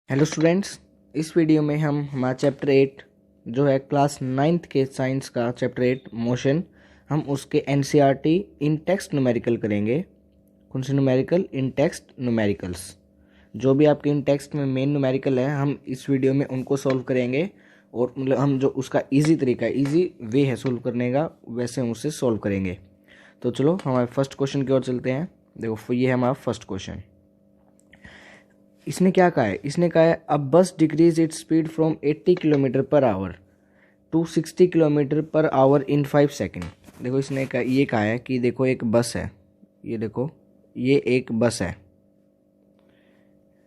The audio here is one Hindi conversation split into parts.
हेलो स्टूडेंट्स, इस वीडियो में हम हमारा चैप्टर 8 जो है क्लास 9th के साइंस का चैप्टर 8 मोशन, हम उसके एनसीईआरटी इन टेक्स्ट न्यूमेरिकल करेंगे। कौन से न्यूमेरिकल? इन टेक्स्ट न्यूमेरिकल्स। जो भी आपके इन टेक्स्ट में मेन न्यूमेरिकल है हम इस वीडियो में उनको सॉल्व करेंगे। और मतलब हम जो उसका ईजी तरीका है, ईजी वे है सॉल्व करने का, वैसे हम उससे सॉल्व करेंगे। तो चलो हमारे फर्स्ट क्वेश्चन की ओर चलते हैं। देखो ये है हमारा फर्स्ट क्वेश्चन। इसने क्या कहा है? इसने कहा है a bus decrease its speed from 80 kilometre per hour to 60 kilometre per hour in 5 second. देखो इसने ये कहा है कि देखो एक बस है, ये देखो ये एक बस है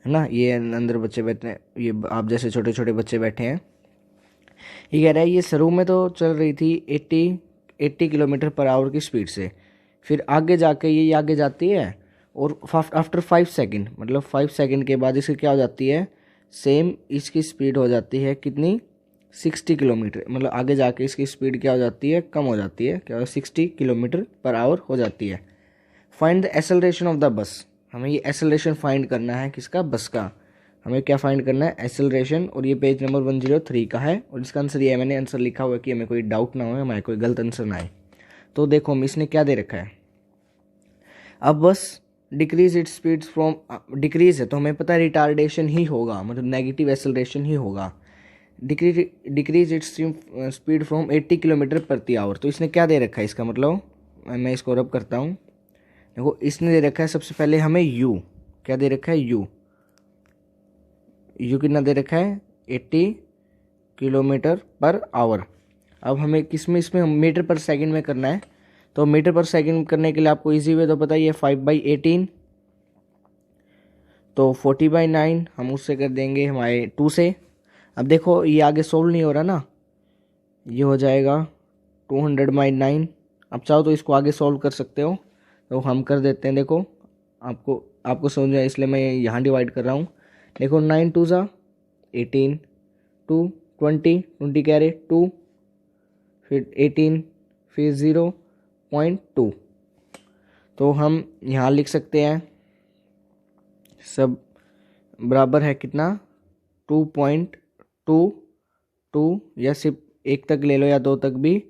ना। ये अंदर बच्चे बैठे हैं, ये आप जैसे छोटे छोटे बच्चे बैठे हैं। ये कह रहा है ये शुरू में तो चल रही थी 80 किलोमीटर पर आवर की स्पीड से, फिर आगे जाके ये आगे जाती है और आफ्टर 5 सेकेंड, मतलब 5 सेकेंड के बाद इसकी क्या हो जाती है, सेम इसकी स्पीड हो जाती है कितनी, 60 किलोमीटर। मतलब आगे जाके इसकी स्पीड क्या हो जाती है, कम हो जाती है, क्या 60 किलोमीटर पर आवर हो जाती है। Find the acceleration of the bus. हमें ये एक्सेलरेशन फाइंड करना है, किसका? बस का। हमें क्या फाइंड करना है? एक्सेलरेशन। और ये पेज नंबर 103 का है और इसका आंसर ये मैंने आंसर लिखा हुआ है कि हमें कोई डाउट ना हो, हमारे कोई गलत आंसर ना आए। तो देखो हम इसने क्या दे रखा है, अब बस decrease its speed from, decrease है तो हमें पता है रिटार्डेशन ही होगा, मतलब नेगेटिव एक्सेलरेशन ही होगा। Decrease its speed from 80 kilometre प्रति आवर। तो इसने क्या दे रखा है, इसका मतलब मैं इसको रब करता हूँ। देखो इसने दे रखा है सबसे पहले हमें u, क्या दे रखा है? u कितना दे रखा है? 80 किलोमीटर पर आवर। अब हमें किस में, इसमें मीटर पर सेकंड में करना है। तो मीटर पर सेकंड करने के लिए आपको इजी वे तो पता ही है, 5/18, तो 40/9 हम उससे कर देंगे हमारे 2 से। अब देखो ये आगे सोल्व नहीं हो रहा ना, ये हो जाएगा 200/9। अब चाहो तो इसको आगे सोल्व कर सकते हो, तो हम कर देते हैं। देखो आपको समझ में आए इसलिए मैं यहाँ डिवाइड कर रहा हूँ। देखो 9 2 ज़ा 18, 2 20 कह रहे 2, फिर 18, फिर 0.2। तो हम यहाँ लिख सकते हैं सब बराबर है कितना, 2.22, या सिर्फ एक तक ले लो या दो तक भी,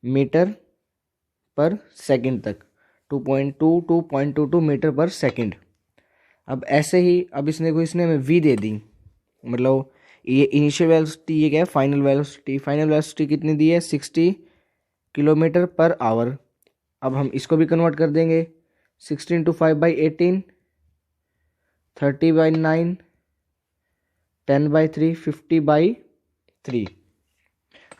मीटर पर सेकंड तक, 2.22 मीटर पर सेकंड। अब ऐसे ही अब इसने हमें वी दे दी, मतलब ये इनिशियल वेलोसिटी, ये क्या है? Final velocity. फाइनल वेलोसिटी कितनी दी है? 60 किलोमीटर पर आवर। अब हम इसको भी कन्वर्ट कर देंगे, 16 × 5/18, 30/9, 10/3, 50/3।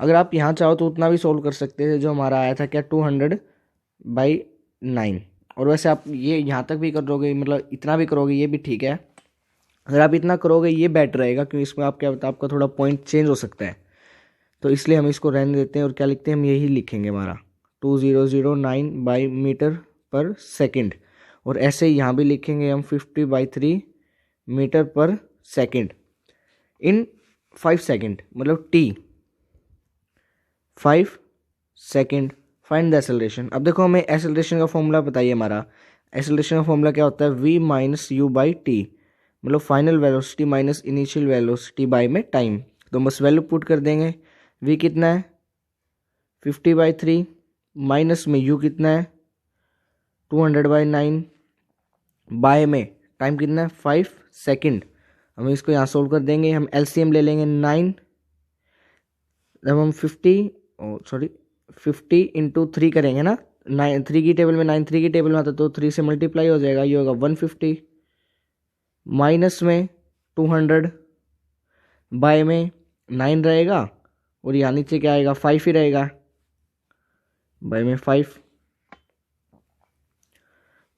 अगर आप यहाँ चाहो तो उतना भी सोल्व कर सकते थे, जो हमारा आया था क्या, 200/9। और वैसे आप ये यहाँ तक भी करोगे, मतलब इतना भी करोगे ये भी ठीक है। अगर आप इतना करोगे ये बेटर रहेगा, क्योंकि इसमें आप क्या होता है, आपका थोड़ा पॉइंट चेंज हो सकता है। तो इसलिए हम इसको रहने देते हैं और क्या लिखते हैं, हम यही लिखेंगे हमारा 2009 पर सेकेंड। और ऐसे ही यहाँ भी लिखेंगे हम 50/3 metre per second in 5 second, मतलब t 5 second. Find the acceleration. अब देखो हमें एक्सेलरेशन का फॉर्मूला बताइए। हमारा एक्सेलरेशन का फॉर्मूला क्या होता है? v - u/t, मतलब final velocity minus initial velocity bye में टाइम। तो बस वैल्यू पुट कर देंगे। v कितना है? 50/3, माइनस में u कितना है? 200/9, बाय में टाइम कितना है? 5 सेकेंड। हम इसको यहाँ सोल्व कर देंगे, हम एलसीएम ले लेंगे 9, जब हम 50 × 3 करेंगे ना, 9 3 की टेबल में 9 3 की टेबल में आता तो 3 से मल्टीप्लाई हो जाएगा, ये होगा 150, माइनस में 200, बाय में 9 रहेगा और यहाँ नीचे क्या आएगा? 5 ही रहेगा, बाय में 5।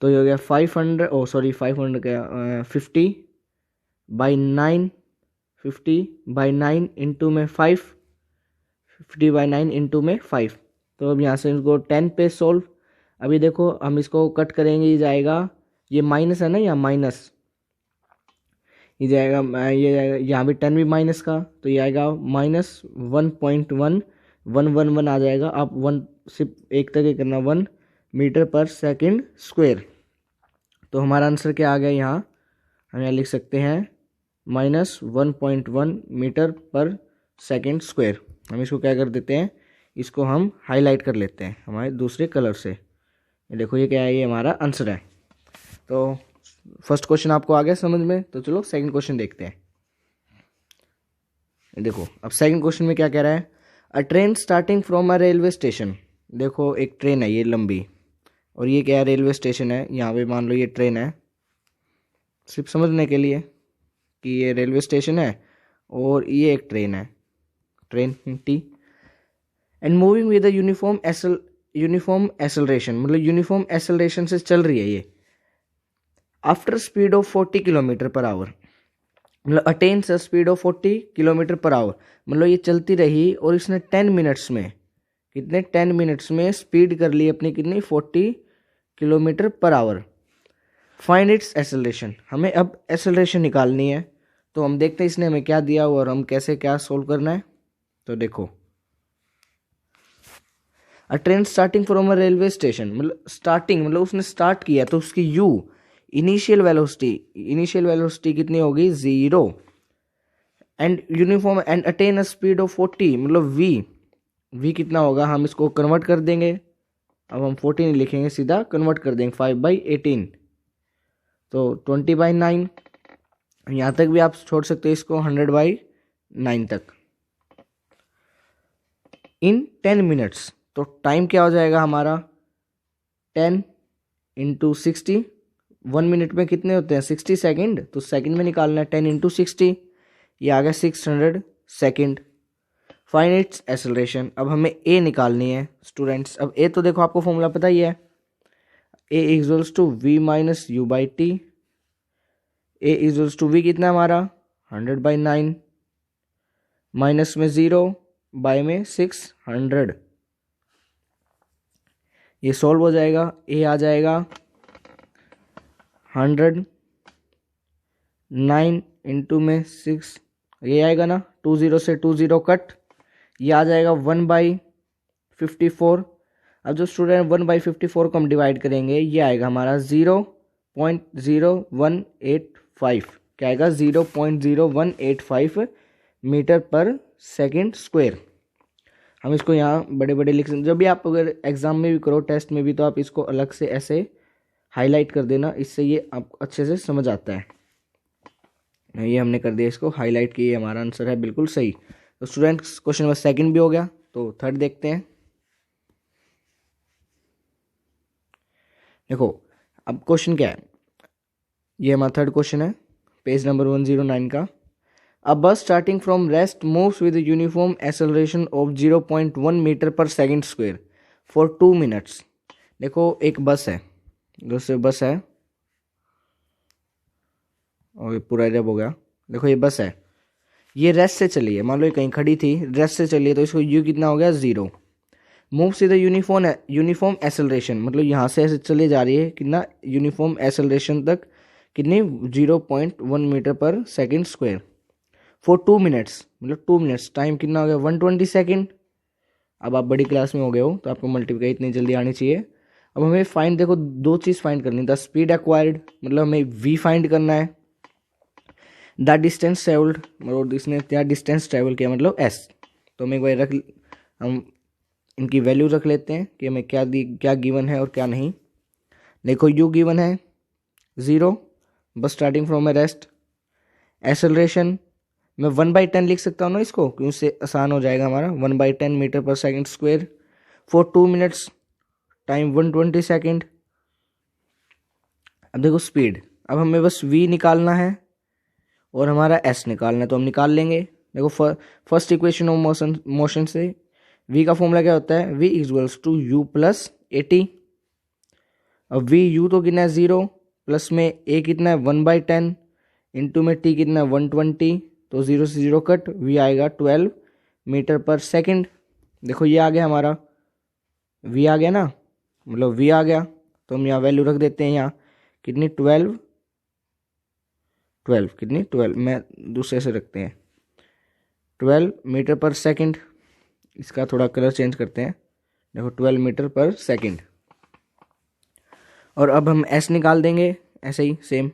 तो ये हो गया 500, 500 क्या, 50/9, 50/9 इंटू में 5, 50/9 इंटू में 5। तो अब यहाँ से इसको 10 पे सोल्व। अभी देखो हम इसको कट करेंगे, ये जाएगा, ये माइनस है ना, यहाँ माइनस, ये जाएगा, ये जाएगा यहाँ भी 10 भी माइनस का, तो ये आएगा -1.1111 आ जाएगा। आप 1 सिर्फ एक तक ही करना, 1 मीटर पर सेकंड स्क्वायर। तो हमारा आंसर क्या आ गया यहाँ, हम यहाँ लिख सकते हैं minus 1.1 metre per second square. हम इसको क्या कर देते हैं, इसको हम हाईलाइट कर लेते हैं हमारे दूसरे कलर से। ये देखो ये क्या है, ये हमारा आंसर है। तो फर्स्ट क्वेश्चन आपको आ गया समझ में, तो चलो सेकंड क्वेश्चन देखते हैं। देखो अब सेकंड क्वेश्चन में क्या कह रहा है, अ train starting from a railway station. देखो एक ट्रेन है ये लंबी, और ये क्या है, रेलवे स्टेशन है। यहाँ पे मान लो ये ट्रेन है, सिर्फ समझने के लिए कि ये रेलवे स्टेशन है और ये एक ट्रेन है, train T. And moving with uniform acceleration, मतलब यूनिफॉर्म एसलरेशन से चल रही है ये। After speed of 40 kilometre per hour, मतलब attains a speed of 40 kilometre per hour, मतलब ये चलती रही और इसने 10 मिनट्स में, कितने 10 मिनट्स में स्पीड कर ली अपनी, कितनी 40 kilometre per our. Find its acceleration, हमें अब एसेलरेशन निकालनी है। तो हम देखते हैं इसने हमें क्या दिया हुआ और हम कैसे क्या सोल्व करना है। तो देखो अ train starting from a railway station, मतलब स्टार्टिंग मतलब उसने स्टार्ट किया, तो उसकी यू इनिशियल वेलोसिटी कितनी होगी 0। And uniform and attain a speed of 40, मतलब वी कितना होगा, हम इसको कन्वर्ट कर देंगे। अब हम 40 नहीं लिखेंगे, सीधा कन्वर्ट कर देंगे 5/18, तो 20/9। यहाँ तक भी आप छोड़ सकते हो इसको 100/9 तक इन 10 मिनट्स। तो टाइम क्या हो जाएगा हमारा 10 × 60, 1 मिनट में कितने होते हैं 60 सेकेंड, तो सेकेंड में निकालना है 10 × 60, ये आ गया 600 सेकेंड। फाइंड इट्स एसेलरेशन, अब हमें ए निकालनी है स्टूडेंट्स। अब ए तो देखो आपको फॉर्मूला पता ही है, A equals to V minus U by T. A equals to V कितना हमारा 100/9, माइनस में 0, बाय में 600। ये सॉल्व हो जाएगा, ए आ जाएगा 100, 9 इंटू में 6, ये आएगा ना 20 से 20 कट, ये आ जाएगा 1/54। अब जो स्टूडेंट 1/54 को हम डिवाइड करेंगे, ये आएगा हमारा 0.0185, क्या आएगा 0.0185 मीटर पर सेकेंड स्क्वायर। हम इसको यहाँ बड़े बड़े लिख सकते, जब भी आप अगर एग्जाम में भी करो, टेस्ट में भी, तो आप इसको अलग से ऐसे हाईलाइट कर देना, इससे ये आपको अच्छे से समझ आता है। ये हमने कर दिया, इसको हाईलाइट किया, हमारा आंसर है बिल्कुल सही। तो स्टूडेंट्स क्वेश्चन नंबर सेकंड भी हो गया, तो थर्ड देखते हैं। देखो अब क्वेश्चन क्या है, ये हमारा थर्ड क्वेश्चन है पेज नंबर 109 का। A bus starting from rest moves with uniform acceleration of 0.1 metre per second square for 2 minutes. देखो एक बस है, दूसरी बस है, और ये पूरा रब हो गया। देखो ये बस है, ये रेस्ट से चली है, मान लो ये कहीं खड़ी थी, रेस्ट से चली है, तो इसको यू कितना हो गया 0। मूव से द यूनिफॉर्म एसेलरेशन, मतलब यहाँ से ऐसे चले जा रही है, कितना यूनिफॉर्म एसेलरेशन तक, कितनी 0.1 metre per second square for 2 minutes, मतलब 2 मिनट्स। टाइम कितना हो गया 120 सेकेंड। अब आप बड़ी क्लास में हो गए हो, तो आपको मल्टीप्लाई इतनी जल्दी आनी चाहिए। अब हमें फाइंड, देखो दो चीज़ फाइंड करनी है, द स्पीड एक्वायर्ड, मतलब हमें वी फाइंड करना है, द डिस्टेंस ट्रेवल्ड, मतलब इसने क्या डिस्टेंस ट्रेवल किया, मतलब एस। तो हमें एक बार हम इनकी वैल्यू रख लेते हैं कि हमें क्या गिवन है और क्या नहीं। देखो यू गिवन है 0, बस starting from A rest. Acceleration मैं 1/10 लिख सकता हूँ ना इसको, क्योंकि उससे आसान हो जाएगा हमारा, 1/10 metre per second square for 2 minutes, time 120 second. अब देखो स्पीड, अब हमें बस v निकालना है और हमारा s निकालना है, तो हम निकाल लेंगे। देखो फर्स्ट इक्वेशन ऑफ मोशन से v का फॉर्मूला क्या होता है, v equals to u plus AT। अब v u तो कितना है 0, प्लस में a कितना है 1/10, इंटू में t कितना है 120, तो 0 से 0 कट, v आएगा 12 मीटर पर सेकेंड। देखो ये आ गया हमारा v आ गया ना, मतलब v आ गया, तो हम यहाँ वैल्यू रख देते हैं, यहाँ कितनी 12 कितनी 12, मैं दूसरे से रखते हैं 12 मीटर पर सेकंड। इसका थोड़ा कलर चेंज करते हैं, देखो 12 मीटर पर सेकंड। और अब हम s निकाल देंगे ऐसे ही सेम,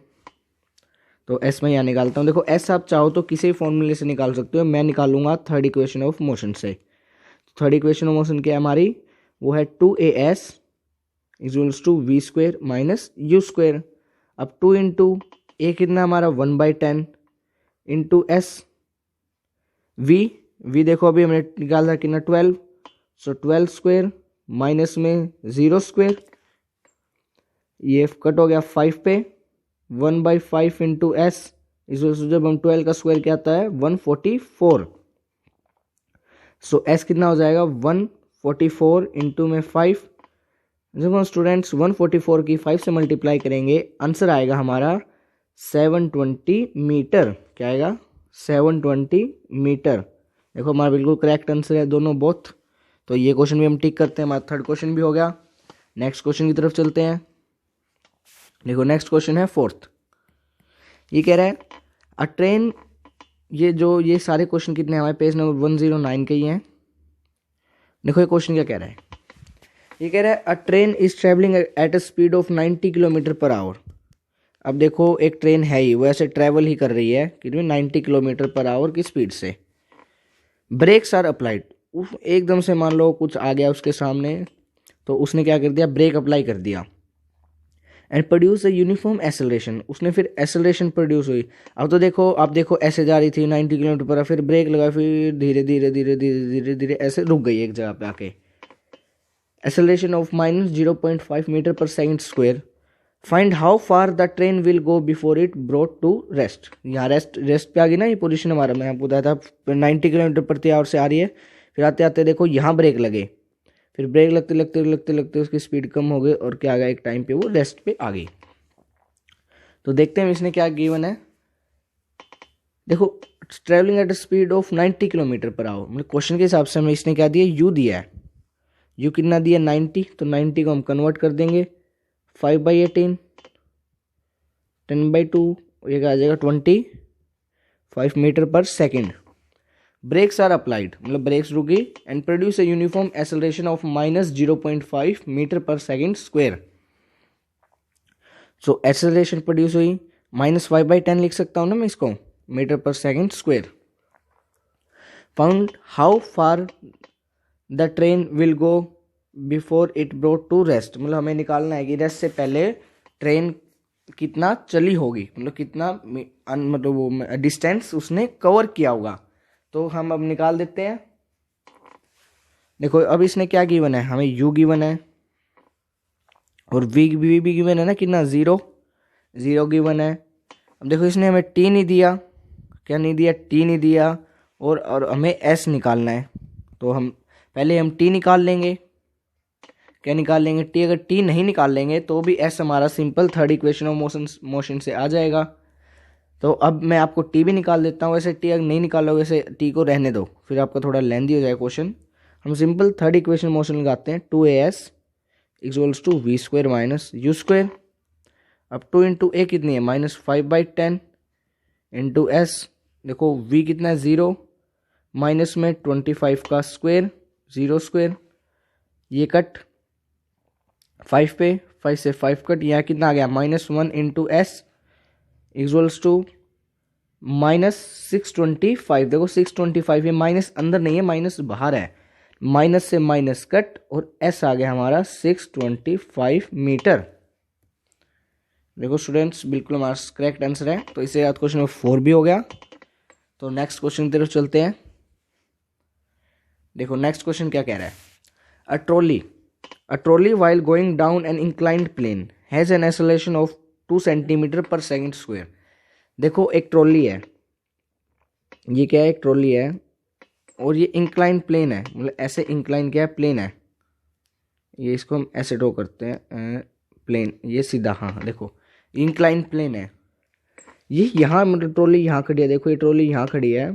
तो एस मैं यहाँ निकालता हूँ। देखो एस आप चाहो तो किसी फॉर्मूले से निकाल सकते हो, मैं निकालूंगा थर्ड इक्वेशन ऑफ मोशन से। थर्ड इक्वेशन ऑफ मोशन क्या है हमारी, वो है 2as equals to V square minus U square. अब 2 इंटू ए कितना हमारा 1/10 इंटू एस वी देखो अभी हमने निकाला कितना 12, सो 12 स्क्वेयर माइनस में 0 स्क्वेयर, ये कट हो गया 5 पे 1/5 इंटू एस इस जब हम 12 का स्क्वायर क्या आता है 144, सो एस कितना हो जाएगा 144 इंटू में 5। जब हम स्टूडेंट्स 144 की 5 से मल्टीप्लाई करेंगे आंसर आएगा हमारा 720 मीटर। क्या आएगा 720 मीटर। देखो हमारा बिल्कुल करेक्ट आंसर है दोनों बोथ। तो ये क्वेश्चन भी हम टिक करते हैं, हमारा थर्ड क्वेश्चन भी हो गया। नेक्स्ट क्वेश्चन की तरफ चलते हैं। देखो नेक्स्ट क्वेश्चन है फोर्थ। ये कह रहा है अ ट्रेन, ये सारे क्वेश्चन कितने हमारे पेज नंबर 109 के ही हैं। देखो ये क्वेश्चन क्या कह रहा है, ये कह रहा है अ train is travelling at a speed of 90 kilometre per our. अब देखो एक ट्रेन है ही, वो ऐसे ट्रैवल ही कर रही है कितने 90 किलोमीटर पर आवर की स्पीड से। ब्रेक्स आर अप्लाइड, एकदम से मान लो कुछ आ गया उसके सामने, तो उसने क्या कर दिया ब्रेक अप्लाई कर दिया। And produce a uniform acceleration, उसने फिर एसेलरेशन प्रोड्यूस हुई। अब तो देखो आप देखो ऐसे जा रही थी 90 किलोमीटर पर, फिर ब्रेक लगा, फिर धीरे धीरे धीरे धीरे धीरे धीरे ऐसे रुक गई एक जगह पे आके। Acceleration of -0.5 metre per second square. Find how far the train will go before it brought to rest. यहाँ रेस्ट पे आ गई ना ये पोजीशन हमारा, मैं आपको बताया था 90 किलोमीटर प्रति आवर से आ रही है, फिर आते आते देखो यहाँ ब्रेक लगे, फिर ब्रेक लगते लगते लगते लगते उसकी स्पीड कम हो गई और क्या आ गया एक टाइम पे वो रेस्ट पे आ गई। तो देखते हैं इसने क्या गिवन है। देखो travelling at speed of 90 kilometre per hour, मतलब क्वेश्चन के हिसाब से हमें इसने क्या दिया यू दिया है। यू कितना दिया 90, तो 90 को हम कन्वर्ट कर देंगे 5/18 10/2, ये क्या आ जाएगा 25 metre per second. Brakes are applied, मतलब ब्रेक्स रुकी and produce a uniform acceleration of -0.5 metre per second square. So acceleration produce हुई -5/10 लिख सकता हूँ ना मैं इसको, metre per second square. Found how far the train will go before it brought to rest, मतलब हमें निकालना है कि रेस्ट से पहले ट्रेन कितना चली होगी, मतलब कितना मतलब वो डिस्टेंस उसने कवर किया होगा। तो हम अब निकाल देते हैं। देखो अब इसने क्या गिवन है, हमें u गिवन है और v भी गिवन है ना, कितना 0 गिवन है। अब देखो इसने हमें t नहीं दिया, क्या नहीं दिया t नहीं दिया, और हमें s निकालना है। तो हम पहले हम t निकाल लेंगे। क्या निकाल लेंगे t, अगर t नहीं निकाल लेंगे तो भी s हमारा simple third equation of motion से आ जाएगा। तो अब मैं आपको टी भी निकाल देता हूँ, वैसे टी अगर नहीं निकालोगे वैसे टी को रहने दो, फिर आपका थोड़ा लेंदी हो जाएगा क्वेश्चन। हम सिंपल थर्ड इक्वेशन मोशन लगाते हैं 2as equals to we square minus you square. अब 2 इंटू ए कितनी है -5/10 इंटू एस, देखो v कितना है 0, माइनस में 25 का स्क्वायर 0 स्क्वायर, ये कट 5 पे 5 से 5 कट, यहाँ कितना आ गया -1 इंटू एस इक्वल्स टू -625। देखो 625, ये माइनस अंदर नहीं है माइनस बाहर है, माइनस से माइनस कट और एस आ गया हमारा 625 मीटर। देखो स्टूडेंट्स बिल्कुल हमारा करेक्ट आंसर है। तो इससे याद क्वेश्चन नंबर 4 भी हो गया। तो नेक्स्ट क्वेश्चन की तरफ चलते हैं। देखो नेक्स्ट क्वेश्चन क्या कह रहा है, a trolley while going down an inclined plane has an acceleration of 2 centimetre per second square. देखो एक ट्रॉली है, ये क्या है एक ट्रॉली है और ये इंक्लाइन प्लेन है, मतलब ऐसे इंक्लाइन क्या है प्लेन है, ये इसको हम ऐसे ड्रॉ करते हैं प्लेन, ये सीधा, हाँ देखो इंक्लाइन प्लेन है। ये यहाँ मतलब ट्रॉली यहाँ खड़ी है, देखो ये ट्रॉली यहाँ खड़ी है।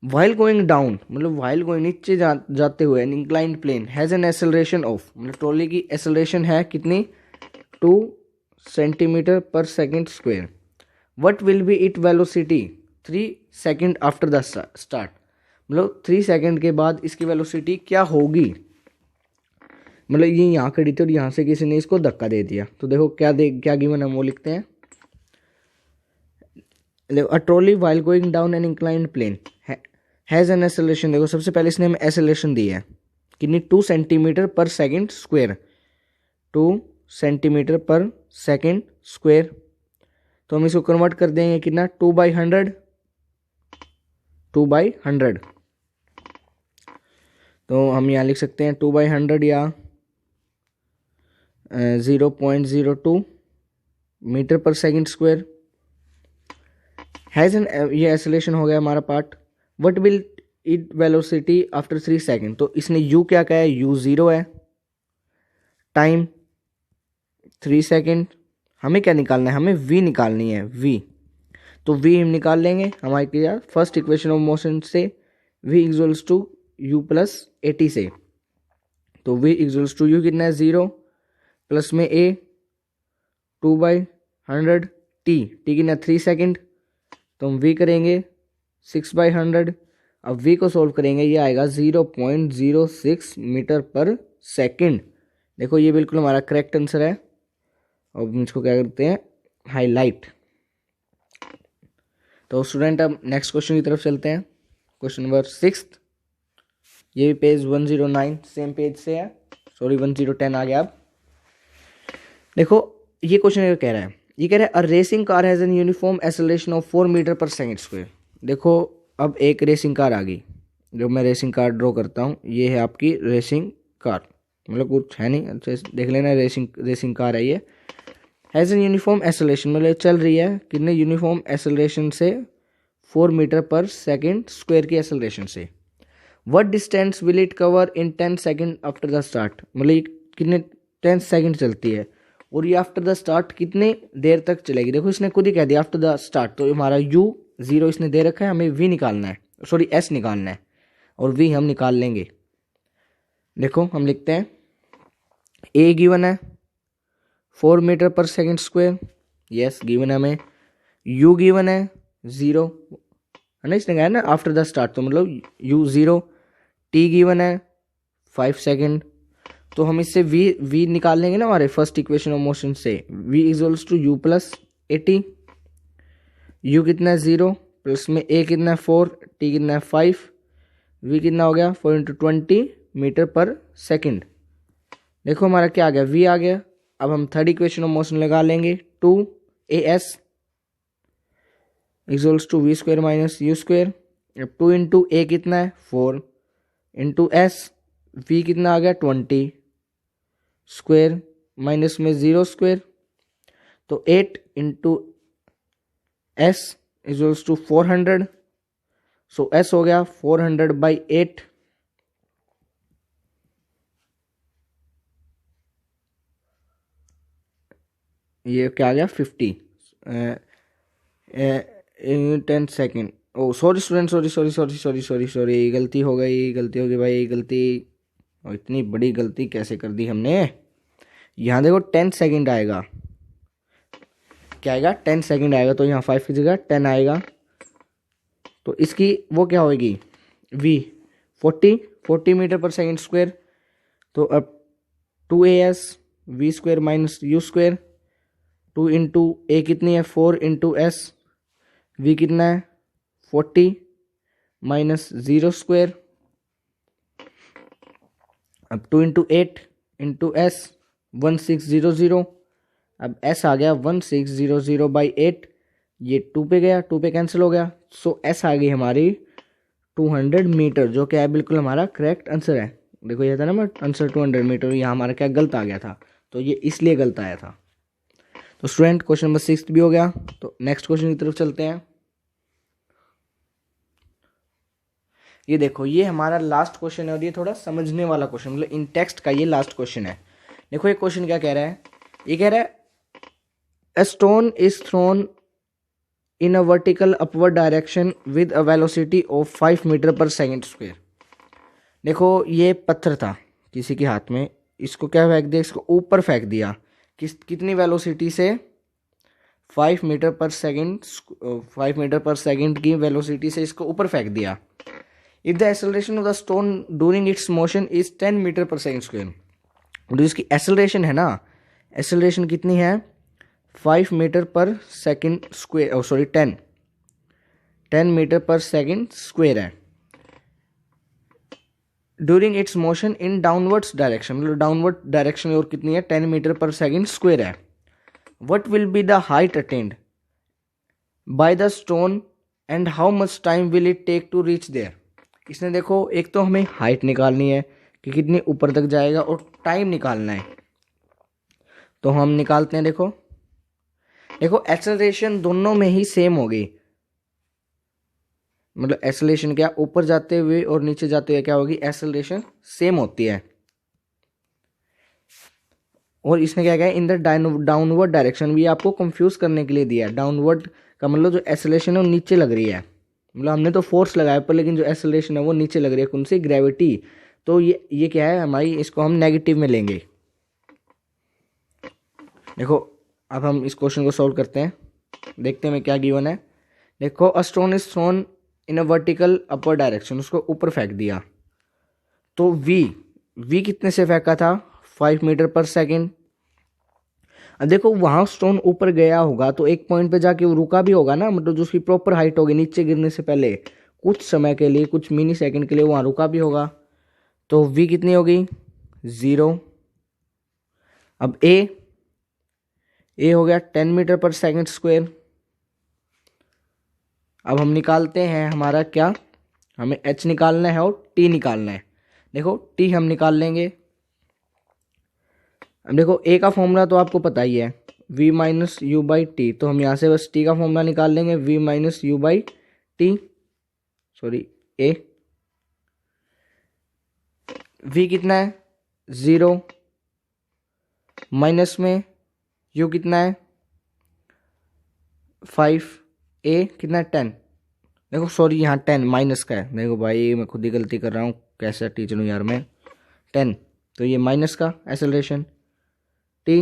वाइल गोइंग डाउन मतलब वाइल गोइंग नीचे जाते हुए an incline plane has an acceleration of, मतलब ट्रॉली की एक्सेलरेशन है कितनी 2 centimetre per second square. What will be it velocity 3 second after the start, मतलब 3 सेकेंड के बाद इसकी वेलोसिटी क्या होगी। मतलब ये यहाँ खड़ी थी और यहाँ से किसी ने इसको धक्का दे दिया, तो देखो क्या गिवन है वो लिखते हैं। A trolley while going down an inclined plane has an acceleration, देखो सबसे पहले इसने हमें एक्सेलरेशन दी है कितनी, 2 सेंटीमीटर पर सेकंड स्क्वायर, 2 सेंटीमीटर पर सेकंड स्क्वायर। तो हम इसको कन्वर्ट कर देंगे कितना, 2/100, 2/100। तो हम यहाँ लिख सकते हैं 2/100 या 0.02 metre per second square. Has an, ये एक्सेलरेशन हो गया हमारा part. What will it velocity after 3 second, तो इसने u क्या कहा है, u 0 है, टाइम 3 सेकंड। हमें क्या निकालना है, हमें v निकालनी है, v। तो v हम निकाल लेंगे हमारे क्या, फर्स्ट इक्वेशन ऑफ मोशन से, v equals to u plus 80 से। तो v इक्वल्स टू u कितना है, 0 प्लस में a 2/100, t कितना 3 सेकंड। तो हम v करेंगे 6/100। अब v को सोल्व करेंगे, ये आएगा 0.06 मीटर पर सेकंड। देखो ये बिल्कुल हमारा करेक्ट आंसर है। अब इसको क्या करते हैं, हाईलाइट। तो स्टूडेंट अब नेक्स्ट क्वेश्चन की तरफ चलते हैं। क्वेश्चन नंबर 6, ये भी पेज 109 सेम पेज से है, सॉरी 1010 आ गया। अब देखो ये क्वेश्चन कह रहा है, ये कह रहा है a racing car has an uniform acceleration of 4 metre per second square. देखो अब एक रेसिंग कार आ गई, जो मैं रेसिंग कार ड्रॉ करता हूँ, ये है आपकी रेसिंग कार, मतलब कुछ है नहीं, अच्छा देख लेना, रेसिंग कार है ये। हैज़ एन यूनिफॉर्म एक्सेलरेशन, मतलब चल रही है कितने, यूनिफॉर्म एक्सेलरेशन से 4 मीटर पर सेकंड स्क्वायर की एक्सेलरेशन से। What distance will it cover in 10 second after the start, मतलब ये कितने 10 सेकंड चलती है, और ये आफ्टर द स्टार्ट कितने देर तक चलेगी। देखो इसने खुद ही कह दिया आफ्टर द स्टार्ट, तो हमारा u 0 इसने दे रखा है, हमें v निकालना है, सॉरी s निकालना है, और v हम निकाल लेंगे। देखो हम लिखते हैं a गिवन है 4 metre per second square, yes given है हमें। u गिवन है 0 है ना, इसने कहा है ना आफ्टर द स्टार्ट, तो मतलब u 0। t गिवन है 5 सेकंड। तो हम इससे v निकाल लेंगे ना हमारे फर्स्ट इक्वेशन ऑफ मोशन से, v equals to u plus 80। u कितना है 0, प्लस में a कितना है 4, t कितना है 5, v कितना हो गया 4 × 20 मीटर पर सेकंड। देखो हमारा क्या आ गया, v आ गया। अब हम थर्ड इक्वेशन ऑफ मोशन लगा लेंगे, 2as equals to v square minus u square. अब 2 × a कितना है 4 × s, v कितना आ गया 20 स्क्वायर माइनस में 0 स्क्वायर, तो 8 × s equals to 400। So s हो गया 400/8। ये क्या आ गया 50 10 सेकेंड। ओ सॉरी स्टूडेंट, सॉरी, गलती हो गई भाई, गलती। और इतनी बड़ी गलती कैसे कर दी हमने। यहाँ देखो 10 सेकेंड आएगा, क्या आएगा 10 सेकेंड आएगा, तो यहाँ 5 की जगह 10 आएगा। तो इसकी वो क्या होगी, v 40 metre per second square. तो अब 2as v square minus u square, 2 × a कितनी है 4 × s, v कितना है 40 माइनस 0 स्क्वायर। अब 2 × 8 × s 1600। अब s आ गया 1600/8, ये 2 पे गया, 2 पे कैंसिल हो गया। सो s आ गई हमारी 200 मीटर, जो क्या है बिल्कुल हमारा करेक्ट आंसर है। देखो ये था ना आंसर 200 मीटर, यहाँ हमारा क्या गलत आ गया था, तो ये इसलिए गलत आया था। तो स्टूडेंट क्वेश्चन नंबर 6 भी हो गया। तो नेक्स्ट क्वेश्चन की तरफ चलते हैं। ये देखो ये हमारा लास्ट क्वेश्चन है, और ये थोड़ा समझने वाला क्वेश्चन, मतलब इन टेक्स्ट का ये लास्ट क्वेश्चन है। देखो ये क्वेश्चन क्या कह रहा है, ये कह रहा है a stone is thrown in a vertical upward direction with a velocity of 5 metre per second square. देखो ये पत्थर था किसी के हाथ में, इसको क्या फेंक दिया, इसको ऊपर फेंक दिया, कितनी वेलोसिटी से, 5 metre per second, 5 metre per second की वेलोसिटी से इसको ऊपर फेंक दिया। If the acceleration of the stone during its motion is 10 metre per second square, जो इसकी एक्सेलरेशन है ना, एक्सेलरेशन कितनी है 5 metre per second square, sorry 10। 10 metre per second square है during its motion in downwards direction, मतलब डाउनवर्ड डायरेक्शन और कितनी है 10 मीटर पर सेकेंड स्क्वेयर है। What will be the height attained by the stone and how much time will it take to reach there. इसने देखो एक तो हमें हाइट निकालनी है कि कितनी ऊपर तक जाएगा और टाइम निकालना है, तो हम निकालते हैं। देखो देखो एक्सेलरेशन दोनों में ही सेम होगी, मतलब एक्सेलरेशन क्या ऊपर जाते हुए और नीचे जाते हुए क्या होगी, एक्सेलरेशन सेम होती है। और इसने क्या कहा इन द डाउनवर्ड डायरेक्शन, भी आपको कंफ्यूज करने के लिए दिया है। डाउनवर्ड का मतलब जो एक्सेलरेशन है वो नीचे लग रही है, मतलब हमने तो फोर्स लगाया पर लेकिन जो एक्सेलरेशन है वो नीचे लग रही है, कौन सी, ग्रेविटी। तो ये क्या है हमारी, इसको हम नेगेटिव में लेंगे। देखो अब हम इस क्वेश्चन को सॉल्व करते हैं, देखते हैं क्या गिवन है। देखो a stone is thrown in a vertical upper direction, उसको ऊपर फेंक दिया, तो वी कितने से फेंका था, 5 मीटर पर सेकेंड। अब देखो वहां स्टोन ऊपर गया होगा तो एक पॉइंट पे जाके वो रुका भी होगा ना, मतलब जो उसकी प्रॉपर हाइट होगी नीचे गिरने से पहले कुछ समय के लिए, कुछ मिनी सेकंड के लिए वहां रुका भी होगा, तो वी कितनी होगी 0। अब ए हो गया 10 मीटर पर सेकेंड स्क्वायर। अब हम निकालते हैं हमारा क्या, हमें एच निकालना है और टी निकालना है। देखो टी हम निकाल लेंगे। अब देखो ए का फॉर्मूला तो आपको पता ही है, v minus U by T, तो हम यहाँ से बस टी का फॉर्मूला निकाल लेंगे, v minus U by T, sorry A. v कितना है 0, माइनस में u कितना है 5, a कितना है 10। देखो सॉरी यहाँ 10 माइनस का है, देखो भाई मैं खुद ही गलती कर रहा हूँ, कैसा टीचर हूँ यार मैं, 10, तो ये माइनस का एक्सेलरेशन टी,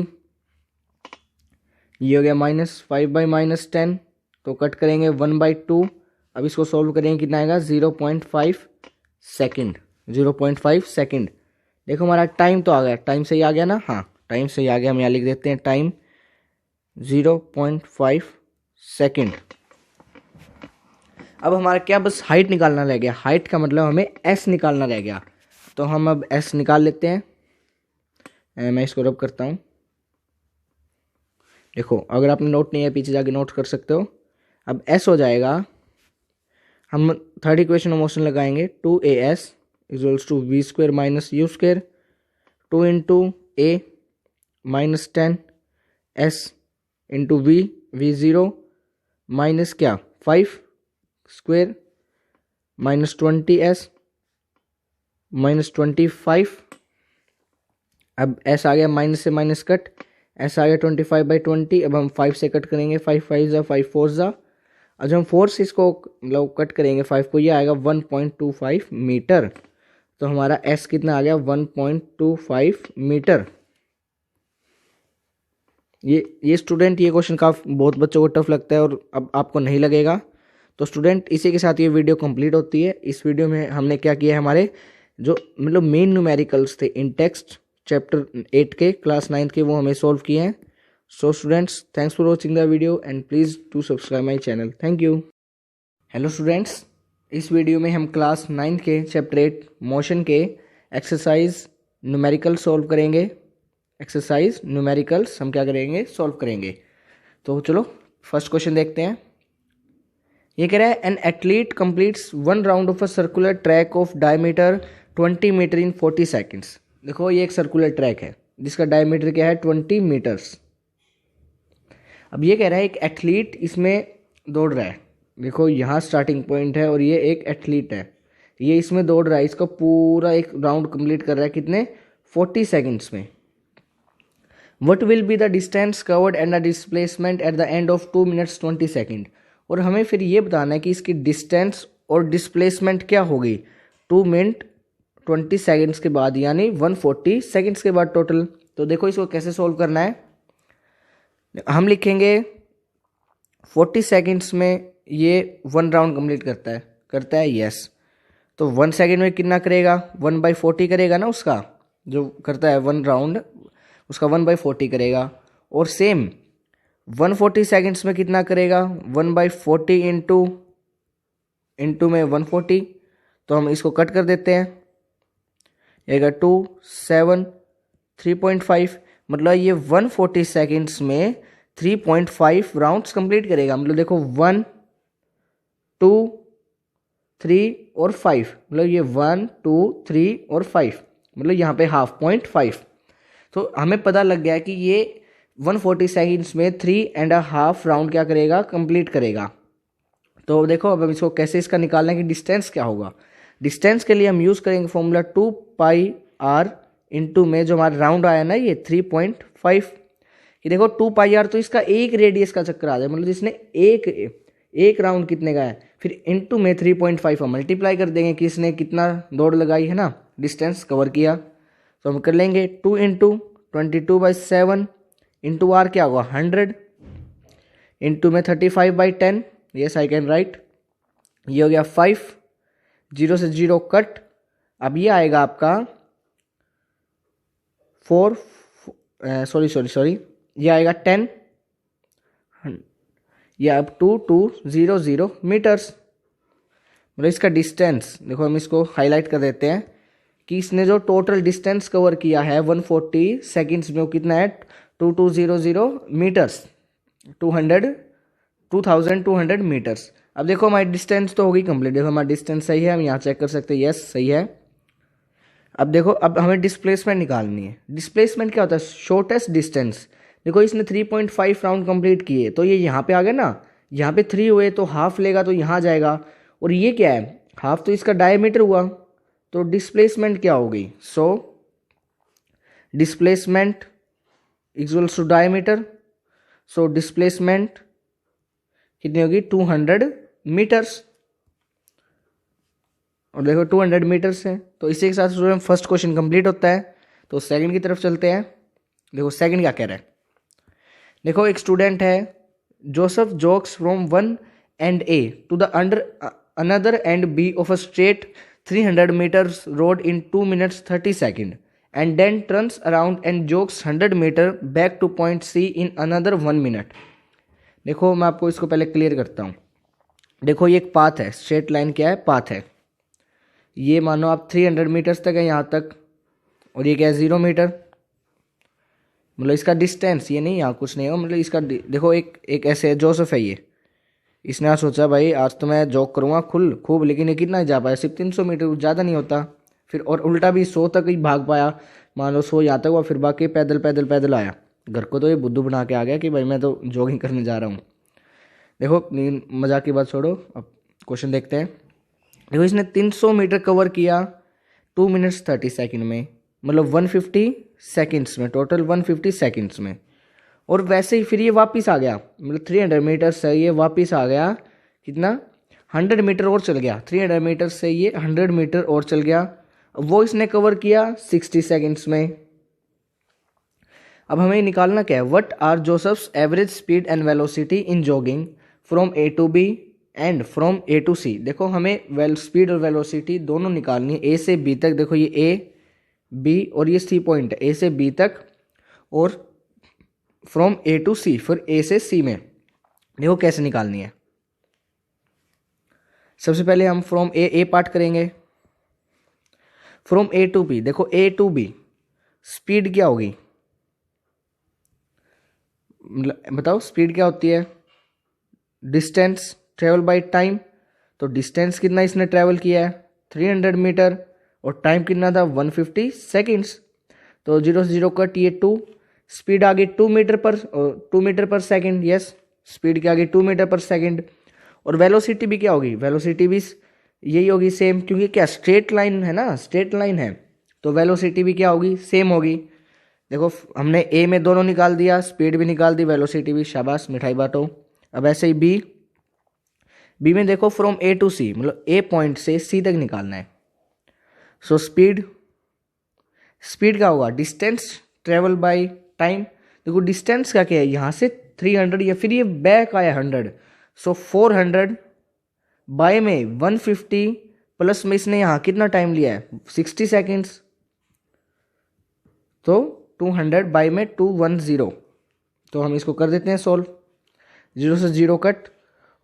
ये हो गया माइनस 5 बाई माइनस 10, तो कट करेंगे 1/2। अब इसको सॉल्व करेंगे कितना आएगा 0.5 सेकेंड, 0.5 सेकेंड। देखो हमारा टाइम तो आ गया, टाइम सही आ गया ना, हाँ टाइम सही आ गया, हम यहाँ लिख देते हैं टाइम 0.5 सेकेंड। अब हमारा क्या बस हाइट निकालना रह गया, हाइट का मतलब हमें एस निकालना रह गया, तो हम अब एस निकाल लेते हैं। मैं इसको रब करता हूँ। देखो अगर आपने नोट नहीं है पीछे जाके नोट कर सकते हो। अब एस हो जाएगा, हम थर्ड इक्वेशन ऑफ मोशन लगाएंगे, 2as equals to we square minus you square, 2 into a minus 10 s into v 0 minus क्या 5 स्क्वायर माइनस 20s माइनस 25। अब एस आ गया माइनस से माइनस कट, एस आ गया 25/20। अब हम 5 से कट करेंगे, 5 5 जा 5 4 जा, अब जब हम 4 से इसको मतलब कट करेंगे 5 को, ये आएगा 1.25 मीटर, तो हमारा एस कितना आ गया 1.25 मीटर। ये स्टूडेंट ये क्वेश्चन का बहुत बच्चों को टफ लगता है और अब आपको नहीं लगेगा। तो स्टूडेंट इसी के साथ ये वीडियो कंप्लीट होती है। इस वीडियो में हमने क्या किया है, हमारे जो मतलब मेन न्यूमेरिकल्स थे इन टेक्स्ट चैप्टर 8 के क्लास 9 के, वो हमें सॉल्व किए हैं। So students thanks for watching the video and please to subscribe my channel, thank you. Hello students, इस वीडियो में हम क्लास 9 के चैप्टर 8 मोशन के एक्सरसाइज न्यूमेरिकल सॉल्व करेंगे। एक्सरसाइज न्यूमेरिकल्स हम क्या करेंगे, सॉल्व करेंगे। तो चलो फर्स्ट क्वेश्चन देखते हैं। ये कह रहा है an athlete completes 1 round of a circular track of diameter 20 metre in 40 seconds. देखो ये एक सर्कुलर ट्रैक है जिसका डायमीटर क्या है 20 मीटर्स। अब ये कह रहा है एक एथलीट इसमें दौड़ रहा है, देखो यहाँ स्टार्टिंग पॉइंट है और ये एक एथलीट है, ये इसमें दौड़ रहा है, इसका पूरा एक राउंड कंप्लीट कर रहा है कितने 40 सेकेंड्स में। What will be the distance covered and the displacement at the end of 2 minutes 20 second. और हमें फिर ये बताना है कि इसकी डिस्टेंस और डिस्प्लेसमेंट क्या होगी 2 मिनट 20 सेकेंड्स के बाद, यानी 140 सेकेंड्स के बाद टोटल। तो देखो इसको कैसे सोल्व करना है, हम लिखेंगे 40 सेकेंड्स में ये 1 राउंड कंप्लीट करता है यस, तो 1 सेकेंड में कितना करेगा 1/40 करेगा ना, उसका जो करता है 1 राउंड उसका 1/40 करेगा। और सेम 140 सेकेंड्स में कितना करेगा 1/40 इंटू इंटू में 140, तो हम इसको कट कर देते हैं, आएगा 2 7 3.5, मतलब ये 140 सेकेंड्स में 3.5 राउंड्स कंप्लीट करेगा। मतलब देखो 1 2 3 और 5, मतलब ये 1 2 3 और 5, मतलब यहाँ पे 0.5। तो हमें पता लग गया कि ये 140 सेकेंड्स में 3.5 राउंड क्या करेगा, कंप्लीट करेगा। तो देखो अब हम इसको कैसे इसका निकालना है कि डिस्टेंस क्या होगा। डिस्टेंस के लिए हम यूज़ करेंगे फॉर्मूला 2πr इंटू में जो हमारा राउंड आया ना ये 3.5, कि देखो 2πr तो इसका एक रेडियस का चक्कर आ जाए, मतलब जिसने एक राउंड कितने का है, फिर इंटू में 3.5 हम मल्टीप्लाई कर देंगे कि इसने कितना दौड़ लगाई है ना, डिस्टेंस कवर किया। तो हम कर लेंगे 2 इंटू 22/7 इंटू आर क्या होगा 100 इंटू में 35/10, यस आई कैन राइट, ये हो गया 5, 0 से 0 कट। अब ये आएगा आपका 4 सॉरी ये आएगा 10, ये अब 2200 मीटर्स। मतलब इसका डिस्टेंस देखो हम इसको हाईलाइट कर देते हैं कि इसने जो टोटल डिस्टेंस कवर किया है 140 सेकेंड्स में वो कितना है 2200 मीटर्स, 2200 मीटर्स। अब देखो हमारी डिस्टेंस तो होगी कंप्लीट, देखो हमारा डिस्टेंस सही है, हम यहाँ चेक कर सकते हैं, यस सही है। अब देखो अब हमें डिस्प्लेसमेंट निकालनी है। डिस्प्लेसमेंट क्या होता है, शॉर्टेस्ट डिस्टेंस। देखो इसने 3.5 राउंड कंप्लीट किए, तो ये यहाँ पे आ गया ना, यहाँ पे 3 हुए तो हाफ लेगा तो यहाँ जाएगा, और ये क्या है हाफ, तो इसका डायमीटर हुआ, तो डिस्प्लेसमेंट क्या होगी, so displacement equals to diameter, so displacement कितनी होगी 200 मीटर्स। और देखो 200 मीटर्स है, तो इसी के साथ स्टूडेंट फर्स्ट क्वेश्चन कंप्लीट होता है। तो सेकंड की तरफ चलते हैं। देखो सेकंड क्या कह रहा है, देखो एक स्टूडेंट है Joseph jogs from one end A to the another end B of a straight 300 meters road in 2 minutes 30 seconds and then turns around and jogs 100 meter back to point C in another 1 minute। देखो मैं आपको इसको पहले क्लियर करता हूँ। देखो ये एक पाथ है, स्ट्रेट लाइन क्या है, पाथ है। ये मानो आप 300 मीटर्स तक है यहाँ तक, और ये क्या है 0 मीटर, मतलब इसका डिस्टेंस ये नहीं, यहाँ कुछ नहीं होगा, मतलब इसका देखो एक ऐसे जोसेफ है, ये इसने आज सोचा भाई आज तो मैं जॉग करूँगा खूब, लेकिन ये कितना जा पाया, सिर्फ 300 मीटर, ज़्यादा नहीं होता। फिर और उल्टा भी 100 तक ही भाग पाया, मान लो 100 यहाँ तक हुआ, फिर बाकी पैदल आया घर को। तो ये बुद्धू बना के आ गया कि भाई मैं तो जॉगिंग करने जा रहा हूँ। देखो मजाक की बात छोड़ो, अब क्वेश्चन देखते हैं। देखो इसने 300 मीटर कवर किया 2 minutes 30 सेकेंड में, मतलब 150 सेकेंड्स में, टोटल 150 सेकेंड्स में। और वैसे ही फिर ये वापस आ गया, मतलब 300 मीटर से ये वापस आ गया, कितना 100 मीटर और चल गया, 300 मीटर से ये 100 मीटर और चल गया। वो इसने कवर किया 60 सेकेंड्स में। अब हमें निकालना क्या है, what are Joseph's average speed and velocity in jogging from A to B and from A to C. देखो हमें स्पीड और वेलोसिटी दोनों निकालनी है, ए से बी तक। देखो ये ए बी और ये सी पॉइंट है, ए से बी तक और फ्रॉम ए टू सी, फिर ए से सी में। देखो कैसे निकालनी है। सबसे पहले हम फ्रॉम ए पार्ट करेंगे, फ्रॉम ए टू बी। देखो ए टू बी स्पीड क्या होगी, बताओ स्पीड क्या होती है, डिस्टेंस ट्रेवल बाय टाइम। तो डिस्टेंस कितना इसने ट्रेवल किया है 300 मीटर, और टाइम कितना था 150 सेकेंड्स। तो 0 से 0 कट, ये 2, स्पीड आ गई 2 metre per second, yes speed क्या आ गई 2 मीटर पर सेकेंड। और वेलोसिटी भी क्या होगी, वेलोसिटी भी यही होगी सेम, क्योंकि क्या स्ट्रेट लाइन है ना, स्ट्रेट लाइन है, तो वेलोसिटी भी क्या होगी, सेम होगी। देखो हमने ए में दोनों निकाल दिया, स्पीड भी निकाल दी, वेलोसिटी भी, शाबाश मिठाई बांटो। अब ऐसे ही बी में देखो फ्रॉम ए टू सी, मतलब ए पॉइंट से सी तक निकालना है। सो स्पीड क्या होगा, डिस्टेंस ट्रेवल बाय टाइम। देखो डिस्टेंस का क्या है, यहाँ से 300 या फिर ये बैक आया 100, सो 400 बाय में 150 प्लस में इसने यहाँ कितना टाइम लिया है 60 सेकेंड्स, तो 200 बाय में 210। तो हम इसको कर देते हैं सॉल्व, 0 से 0 कट,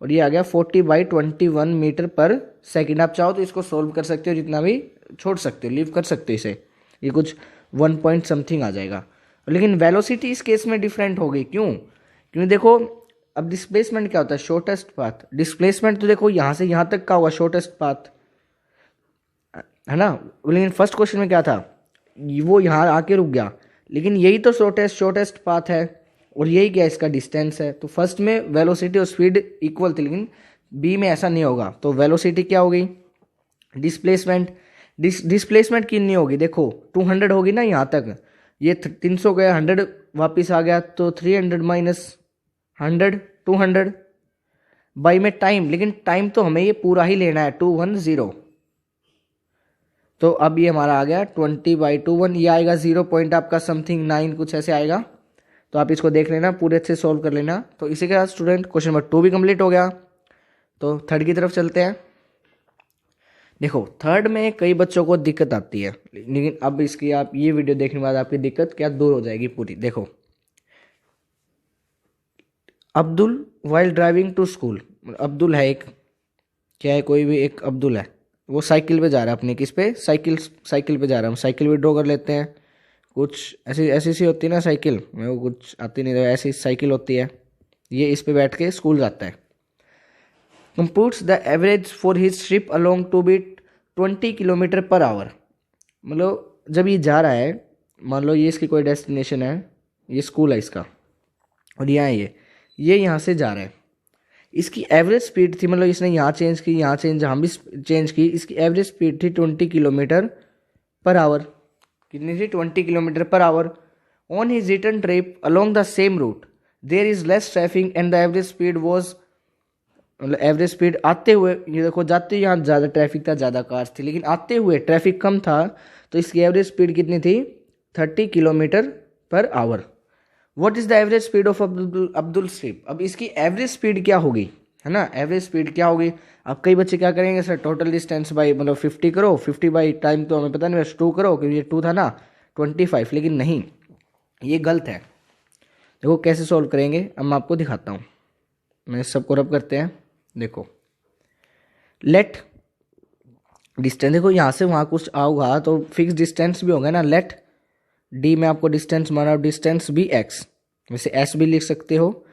और ये आ गया 40/21 मीटर पर सेकंड। आप चाहो तो इसको सोल्व कर सकते हो, जितना भी छोड़ सकते हो, लीव कर सकते हो इसे, ये कुछ 1 पॉइंट समथिंग आ जाएगा। लेकिन वेलोसिटी इस केस में डिफरेंट होगी, क्यों? क्योंकि देखो अब डिस्प्लेसमेंट क्या होता है, शॉर्टेस्ट पाथ। डिस्प्लेसमेंट तो देखो यहाँ से यहाँ तक का हुआ शॉर्टेस्ट पाथ, है ना। लेकिन फर्स्ट क्वेश्चन में क्या था, वो यहाँ आके रुक गया, लेकिन यही तो शॉर्टेस्ट पाथ है, और यही क्या इसका डिस्टेंस है। तो फर्स्ट में वेलोसिटी और स्पीड इक्वल थी, लेकिन बी में ऐसा नहीं होगा। तो वेलोसिटी क्या होगी, डिस्प्लेसमेंट कितनी होगी, देखो 200 होगी ना यहाँ तक, ये 300 गया, 100 वापस आ गया, तो 300 माइनस 100 200 बाई में टाइम, लेकिन टाइम तो हमें ये पूरा ही लेना है 210। तो अब ये हमारा आ गया 20/21, ये आएगा 0 पॉइंट आपका समथिंग 9 कुछ ऐसे आएगा। तो आप इसको देख लेना, पूरे अच्छे सॉल्व कर लेना। तो इसी के साथ स्टूडेंट क्वेश्चन नंबर 2 भी कंप्लीट हो गया। तो थर्ड की तरफ चलते हैं। देखो थर्ड में कई बच्चों को दिक्कत आती है, लेकिन अब इसकी आप ये वीडियो देखने के बाद आपकी दिक्कत क्या दूर हो जाएगी पूरी। देखो Abdul while driving to school, Abdul है एक, क्या है, कोई भी एक अब्दुल है, वो साइकिल पे जा रहा है अपने, किस पे, साइकिल पे जा रहा है। हम साइकिल भी ड्रॉ कर लेते हैं, कुछ ऐसी ऐसी सी होती है ना साइकिल, मेरे को कुछ आती नहीं, तो ऐसी साइकिल होती है। ये इस पे बैठ के स्कूल जाता है। Computes the average for his trip along to be 20 kilometre per hour. मतलब जब ये जा रहा है, मान लो ये इसकी कोई डेस्टिनेशन है, ये स्कूल है इसका, और यहाँ ये यहाँ से जा रहा है, इसकी एवरेज स्पीड थी, मतलब इसने यहाँ चेंज की, यहाँ चेंज, जहाँ भी चेंज की, इसकी एवरेज स्पीड थी 20 किलोमीटर पर आवर। कितनी थी, 20 kilometre per hour. On his return trip along the same route there is less traffic and the average speed was, मतलब एवरेज स्पीड आते हुए, ये देखो जाते यहाँ ज़्यादा ट्रैफिक था, ज़्यादा कार्स थी, लेकिन आते हुए ट्रैफिक कम था, तो इसकी एवरेज स्पीड कितनी थी, 30 kilometre per our. What is the average speed of Abdul trip. अब इसकी एवरेज स्पीड क्या होगी, है ना, एवरेज स्पीड क्या होगी। अब कई बच्चे क्या करेंगे, सर टोटल डिस्टेंस बाई मतलब 50 करो, 50 बाई टाइम तो हमें पता नहीं, बस 2 करो, क्योंकि ये 2 था ना, 25। लेकिन नहीं, ये गलत है। देखो कैसे सॉल्व करेंगे, अब मैं आपको दिखाता हूँ। मैं सबको रब करते हैं। देखो लेट डिस्टेंस, देखो यहाँ से वहाँ कुछ आओगा तो फिक्स डिस्टेंस भी होगा ना। लेट डी में आपको डिस्टेंस माना, डिस्टेंस भी एक्स, वैसे एस भी लिख सकते हो,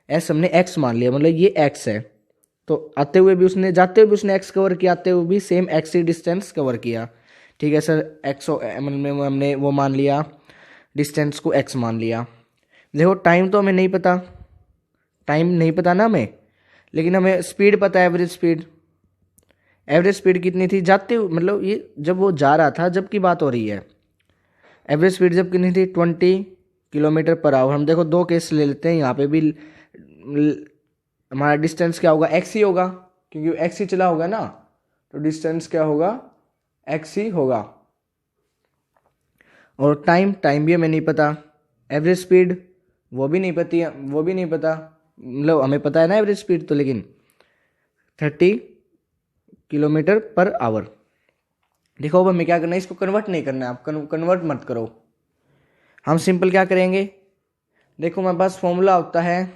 एस हमने एक्स मान लिया, मतलब ये एक्स है। तो आते हुए भी उसने, जाते हुए भी उसने एक्स कवर किया, आते हुए भी सेम एक्स ही डिस्टेंस कवर किया। ठीक है सर, एक्स मतलब हमने वो मान लिया, डिस्टेंस को एक्स मान लिया। देखो टाइम तो हमें नहीं पता, टाइम नहीं पता ना हमें, लेकिन हमें स्पीड पता है, एवरेज स्पीड। एवरेज स्पीड कितनी थी जाते हुए, मतलब ये जब वो जा रहा था, जब की बात हो रही है। एवरेज स्पीड जब कितनी थी, 20 किलोमीटर पर आवर। हम देखो 2 केस ले लेते हैं, यहाँ पे भी हमारा डिस्टेंस क्या होगा, एक्स ही होगा, क्योंकि एक्स ही चला होगा ना, तो डिस्टेंस क्या होगा, एक्स ही होगा। और टाइम भी हमें नहीं पता, एवरेज स्पीड वो भी नहीं पता, मतलब हमें पता है ना एवरेज स्पीड तो, लेकिन 30 किलोमीटर पर आवर। देखो अब हमें क्या करना है, इसको कन्वर्ट नहीं करना है, आप कन्वर्ट मत करो। हम सिंपल क्या करेंगे, देखो हमारे पास फॉर्मूला होता है,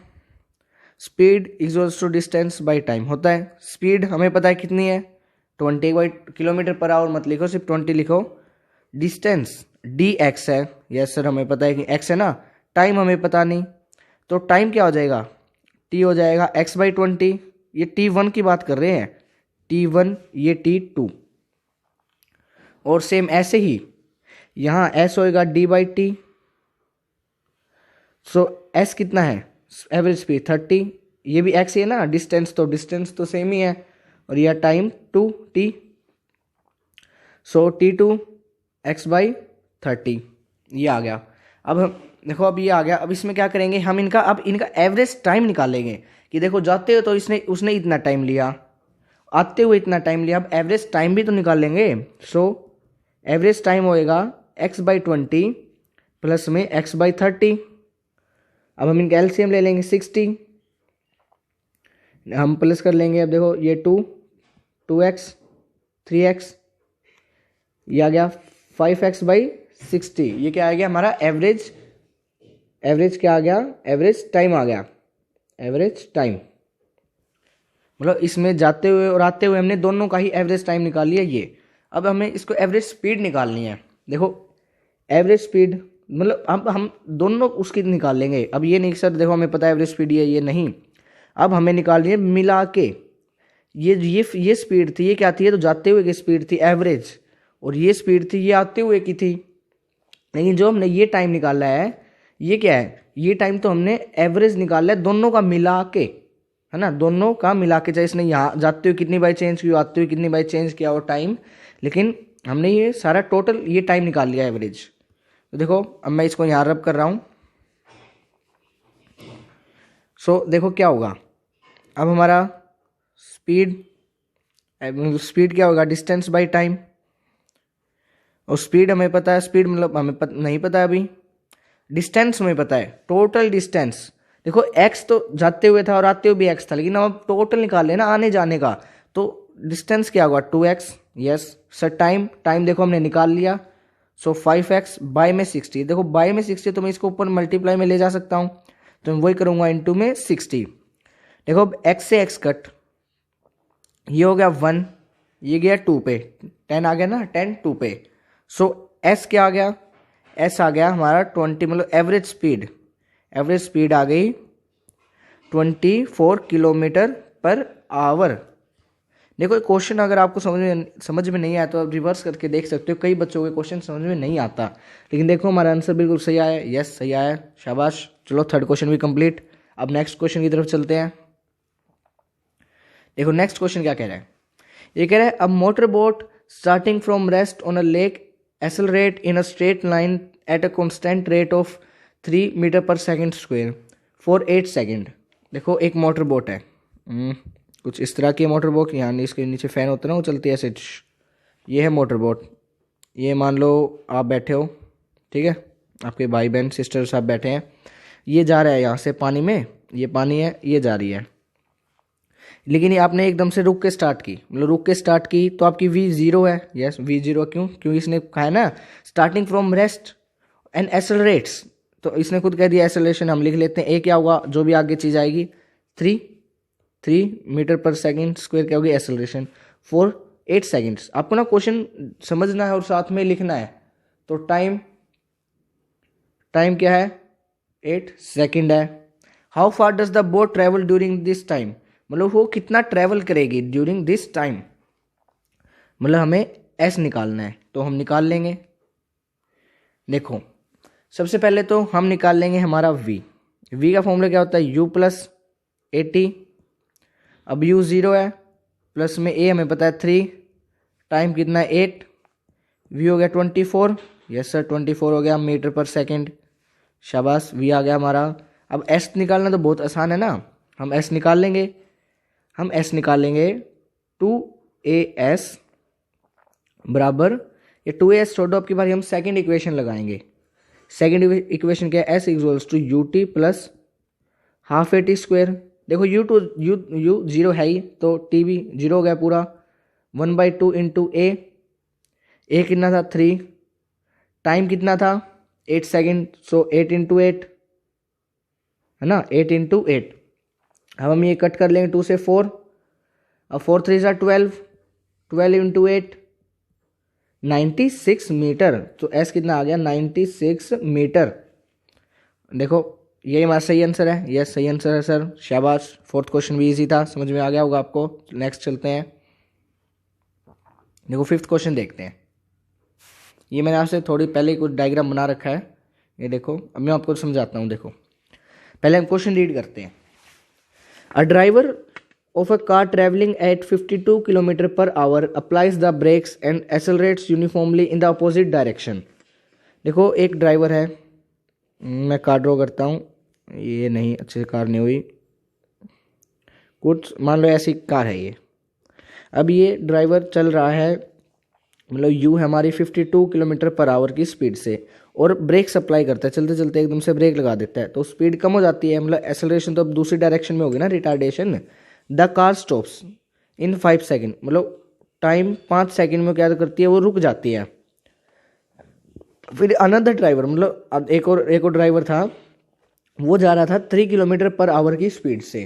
speed equals to distance by time होता है। स्पीड हमें पता है कितनी है, 20 किलोमीटर पर आवर मत लिखो, सिर्फ 20 लिखो। डिस्टेंस डी एक्स है, यस सर हमें पता है कि एक्स है ना। टाइम हमें पता नहीं, तो टाइम क्या हो जाएगा, टी हो जाएगा x/20। ये t1 की बात कर रहे हैं, t1 ये t2। और सेम ऐसे ही यहाँ s होएगा d/t। सो s कितना है, एवरेज स्पीड 30, ये भी x ही है ना, डिस्टेंस तो सेम ही है, और यह टाइम 2t। सो t2 x/30 ये आ गया। अब हम देखो, अब ये आ गया। अब इसमें क्या करेंगे हम, इनका एवरेज टाइम निकालेंगे कि देखो जाते हुए तो उसने इतना टाइम लिया, आते हुए इतना टाइम लिया, अब एवरेज टाइम भी तो निकाल लेंगे। सो एवरेज टाइम होएगा x/20 प्लस में x/30। अब हम इनका एलसीएम ले लेंगे 60, हम प्लस कर लेंगे। अब देखो ये 2x 3x, ये आ गया 5x/60। ये क्या आ गया हमारा एवरेज क्या आ गया, एवरेज टाइम आ गया, एवरेज टाइम। मतलब इसमें जाते हुए और आते हुए हमने दोनों का ही एवरेज टाइम निकाल लिया ये। अब हमें इसको एवरेज स्पीड निकालनी है। देखो एवरेज स्पीड मतलब अब हम दोनों उसकी निकाल लेंगे। अब ये नहीं सर देखो हमें पता है एवरेज स्पीड ये नहीं, अब हमें निकालनी है मिला के। ये स्पीड थी, ये क्या थी, ये तो जाते हुए की स्पीड थी एवरेज, और ये स्पीड थी ये आते हुए की थी। लेकिन जो हमने ये टाइम निकाला है ये क्या है, ये टाइम तो हमने एवरेज निकाला है दोनों का मिला के, है ना, दोनों का मिला के। चाहे इसने यहाँ जाते हुए कितनी बार चेंज की, आते हुए कितनी बार चेंज किया और टाइम, लेकिन हमने ये सारा टोटल ये टाइम निकाल लिया एवरेज। तो देखो अब मैं इसको यहाँ रब कर रहा हूँ। सो देखो क्या होगा, अब हमारा स्पीड क्या होगा, डिस्टेंस बाय टाइम। और स्पीड हमें पता है, स्पीड मतलब हमें नहीं पता है अभी, डिस्टेंस हमें पता है, टोटल डिस्टेंस। देखो एक्स तो जाते हुए था और आते हुए भी एक्स था, लेकिन अब टोटल निकाल लेना आने जाने का, तो डिस्टेंस क्या होगा 2x। यस सर टाइम देखो हमने निकाल लिया। सो 5x बाय में 60, देखो बाय में 60 तो मैं इसको ऊपर मल्टीप्लाई में ले जा सकता हूँ, तो मैं वही करूँगा इनटू में 60। देखो अब x से x कट, ये हो गया 1, ये गया 2 पे, 10 आ गया ना, 10 2 पे। सो s क्या आ गया, s आ गया हमारा 20, मतलब एवरेज स्पीड आ गई 24 किलोमीटर पर आवर। देखो क्वेश्चन अगर आपको समझ में नहीं आया तो आप रिवर्स करके देख सकते हो, कई बच्चों के क्वेश्चन समझ में नहीं आता, लेकिन देखो हमारा आंसर बिल्कुल सही आया। यस सही आया, शाबाश। चलो थर्ड क्वेश्चन भी कंप्लीट। अब नेक्स्ट क्वेश्चन की तरफ चलते हैं। देखो नेक्स्ट क्वेश्चन क्या कह रहा है, ये कह रहा है a motor boat starting from rest on a lake accelerate in a straight line at a constant rate of 3 metre per second square for 8 second. देखो एक मोटर बोट है, कुछ इस तरह की मोटर बोट, यहाँ इसके नीचे फैन होता है ना वो चलती है ऐसे। ये है मोटर बोट, ये मान लो आप बैठे हो, ठीक है, आपके भाई बहन सिस्टर साहब बैठे हैं, ये जा रहा है यहाँ से पानी में, ये पानी है, ये जा रही है, लेकिन ये आपने एकदम से रुक के स्टार्ट की, मतलब रुक के स्टार्ट की तो आपकी v0 है। यस v0 क्यों इसने कहा है ना starting from rest and accelerates, तो इसने खुद कह दिया एक्सेलरेशन, हम लिख लेते हैं ए क्या होगा जो भी आगे चीज आएगी 3 मीटर पर सेकंड स्क्वायर क्या होगी एक्सेलरेशन फॉर 8 सेकंड्स। आपको ना क्वेश्चन समझना है और साथ में लिखना है। तो टाइम क्या है 8 सेकंड है। How far does the boat travel during this time, मतलब वो कितना ट्रेवल करेगी ड्यूरिंग दिस टाइम, मतलब हमें एस निकालना है, तो हम निकाल लेंगे। देखो सबसे पहले तो हम निकाल लेंगे हमारा v का फॉर्मूला क्या होता है u प्लस 80। अब u 0 है, प्लस में a हमें पता है 3, टाइम कितना है 8, v हो गया 24। यस सर 24 हो गया मीटर पर सेकंड, शाबाश v आ गया हमारा। अब s निकालना तो बहुत आसान है ना, हम s निकाल लेंगे 2as बराबर, ये 2as छोड़ो, अब की बारी हम सेकंड इक्वेशन लगाएंगे। सेकंड इक्वेशन क्या है, s equals to ut plus half a t square. देखो u 0 है ही, तो t भी 0 हो गया पूरा, 1/2 इंटू a कितना था 3, टाइम कितना था 8 सेकेंड, सो 8 इंटू 8 है ना, 8 इंटू 8। अब हम ये कट कर लेंगे 2 से 4, अब 4 3 सा 12 इंटू 8 96 मीटर, तो एस कितना आ गया 96 मीटर। देखो यही हमारा सही आंसर है। यस सही आंसर है सर, शाबाश। फोर्थ क्वेश्चन भी इजी था, समझ में आ गया होगा आपको। नेक्स्ट चलते हैं, देखो फिफ्थ क्वेश्चन देखते हैं। ये मैंने आपसे थोड़ी पहले कुछ डायग्राम बना रखा है, ये देखो, अब मैं आपको समझाता हूँ। देखो पहले हम क्वेश्चन रीड करते हैं। A driver of a car traveling at 52 km per hour applies the brakes and accelerates uniformly in the opposite direction। देखो एक ड्राइवर है, मैं कार ड्रॉ करता हूँ, ये नहीं अच्छे से कार नहीं हुई, कुछ मान लो ऐसी कार है ये। अब ये ड्राइवर चल रहा है, मतलब यू है हमारी 52 किलोमीटर पर आवर की स्पीड से, और ब्रेक सप्लाई करता है, चलते चलते एकदम से ब्रेक लगा देता है, तो स्पीड कम हो जाती है, मतलब एक्सेलरेशन तो अब दूसरी डायरेक्शन में होगी ना, retardation. The car stops in 5 second, मतलब टाइम 5 सेकेंड में क्या करती है, वो रुक जाती है। फिर अनदर ड्राइवर, मतलब एक और ड्राइवर था, वो जा रहा था 3 किलोमीटर पर आवर की स्पीड से।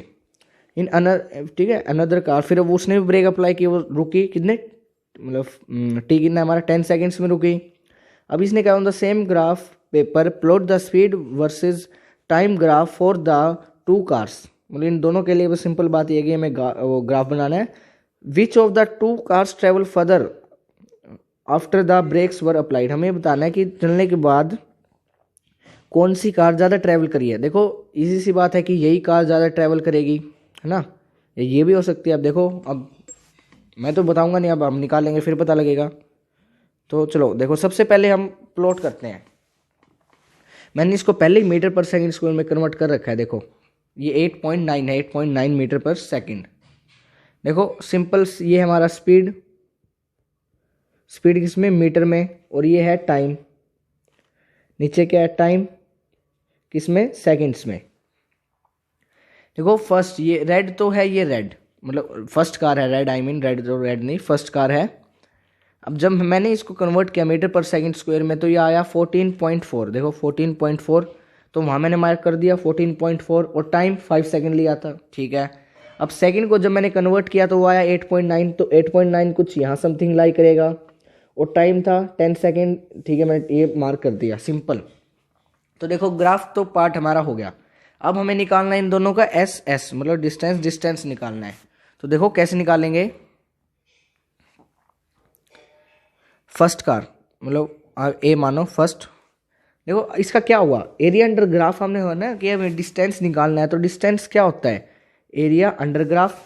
इन अनदर, ठीक है, अनदर कार, फिर वो उसने भी ब्रेक अप्लाई की, वो रुकी कितने, मतलब टी कितना हमारा 10 सेकेंड्स में रुकी। अब इसने कहा on the same graph paper plot the speed versus time graph for the two cars, मतलब इन दोनों के लिए बस सिंपल बात ये है कि हमें वो ग्राफ बनाना है। Which of the two cars travel further after the brakes were applied, हमें बताना है कि चलने के बाद कौन सी कार ज़्यादा ट्रैवल करी है। देखो इजी सी बात है कि यही कार ज़्यादा ट्रैवल करेगी, है ना, ये भी हो सकती है। अब देखो, अब मैं तो बताऊंगा नहीं, अब हम निकाल लेंगे फिर पता लगेगा। तो चलो देखो, सबसे पहले हम प्लॉट करते हैं। मैंने इसको पहले ही मीटर पर सेकंड स्क्वायर में कन्वर्ट कर रखा है। देखो ये 8.9 है, 8.9 मीटर पर सेकंड। देखो सिंपल, ये हमारा स्पीड, स्पीड किसमें, मीटर में, और ये है टाइम, नीचे क्या है टाइम किसमें, सेकंड्स में। देखो फर्स्ट ये रेड तो है, ये रेड मतलब फर्स्ट कार है, रेड आई मीन, रेड तो रेड नहीं, फर्स्ट कार है। अब जब मैंने इसको कन्वर्ट किया मीटर पर सेकंड स्क्वायर में तो ये आया 14.4। देखो 14.4, तो वहाँ मैंने मार्क कर दिया 14.4, और टाइम 5 सेकंड लिया था, ठीक है। अब सेकंड को जब मैंने कन्वर्ट किया तो वो आया 8.9, तो 8.9 कुछ यहाँ समथिंग लाई करेगा, और टाइम था 10 सेकंड, ठीक है, मैंने ये मार्क कर दिया, सिंपल। तो देखो ग्राफ तो पार्ट हमारा हो गया। अब हमें निकालना है इन दोनों का एस एस, मतलब डिस्टेंस, डिस्टेंस निकालना है। तो देखो कैसे निकालेंगे। फर्स्ट कार, मतलब ए मानो फर्स्ट। देखो इसका क्या हुआ, एरिया अंडर ग्राफ हमने हुआ ना कि हमें डिस्टेंस निकालना है, तो डिस्टेंस क्या होता है, एरिया अंडर ग्राफ।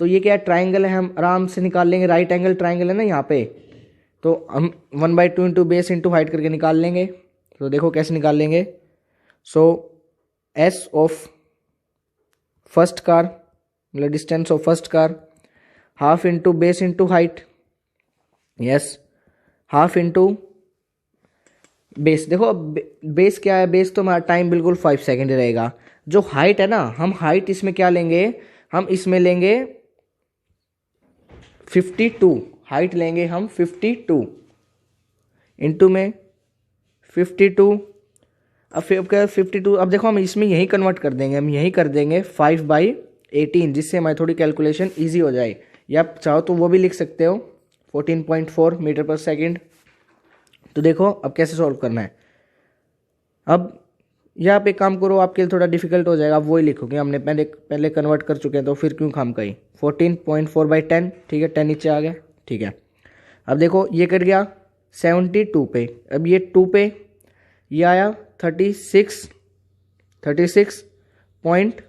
तो ये क्या है, ट्राइंगल है, हम आराम से निकाल लेंगे, राइट एंगल ट्राइंगल है ना यहाँ पे, तो हम 1/2 इंटू बेस इंटू हाइट करके निकाल लेंगे। तो देखो कैसे निकाल लेंगे। सो एस ऑफ फर्स्ट कार, मतलब distance of first car, half into base into height, yes, half into base. देखो बेस क्या है, बेस तो हमारा टाइम बिल्कुल 5 सेकेंड रहेगा। जो हाइट है ना, हम हाइट इसमें क्या लेंगे, हम इसमें लेंगे 52, हाइट लेंगे हम 52 इंटू में 52। अब फिर क्या 52, अब देखो हम इसमें यही कन्वर्ट कर देंगे, हम यही कर देंगे 5/18, जिससे हमारी थोड़ी कैलकुलेशन ईजी हो जाए, या आप चाहो तो वो भी लिख सकते हो 14.4 मीटर पर सेकंड। तो देखो अब कैसे सॉल्व करना है। अब या आप एक काम करो, आपके लिए थोड़ा डिफिकल्ट हो जाएगा, आप वही लिखोगे, हमने पहले कन्वर्ट कर चुके हैं तो फिर क्यों खाम कहीं। 14.4/10, ठीक है, 10 नीचे आ गया, ठीक है। अब देखो ये कर गया 72 पे, अब ये 2 पे, ये आया 36 पॉइंट,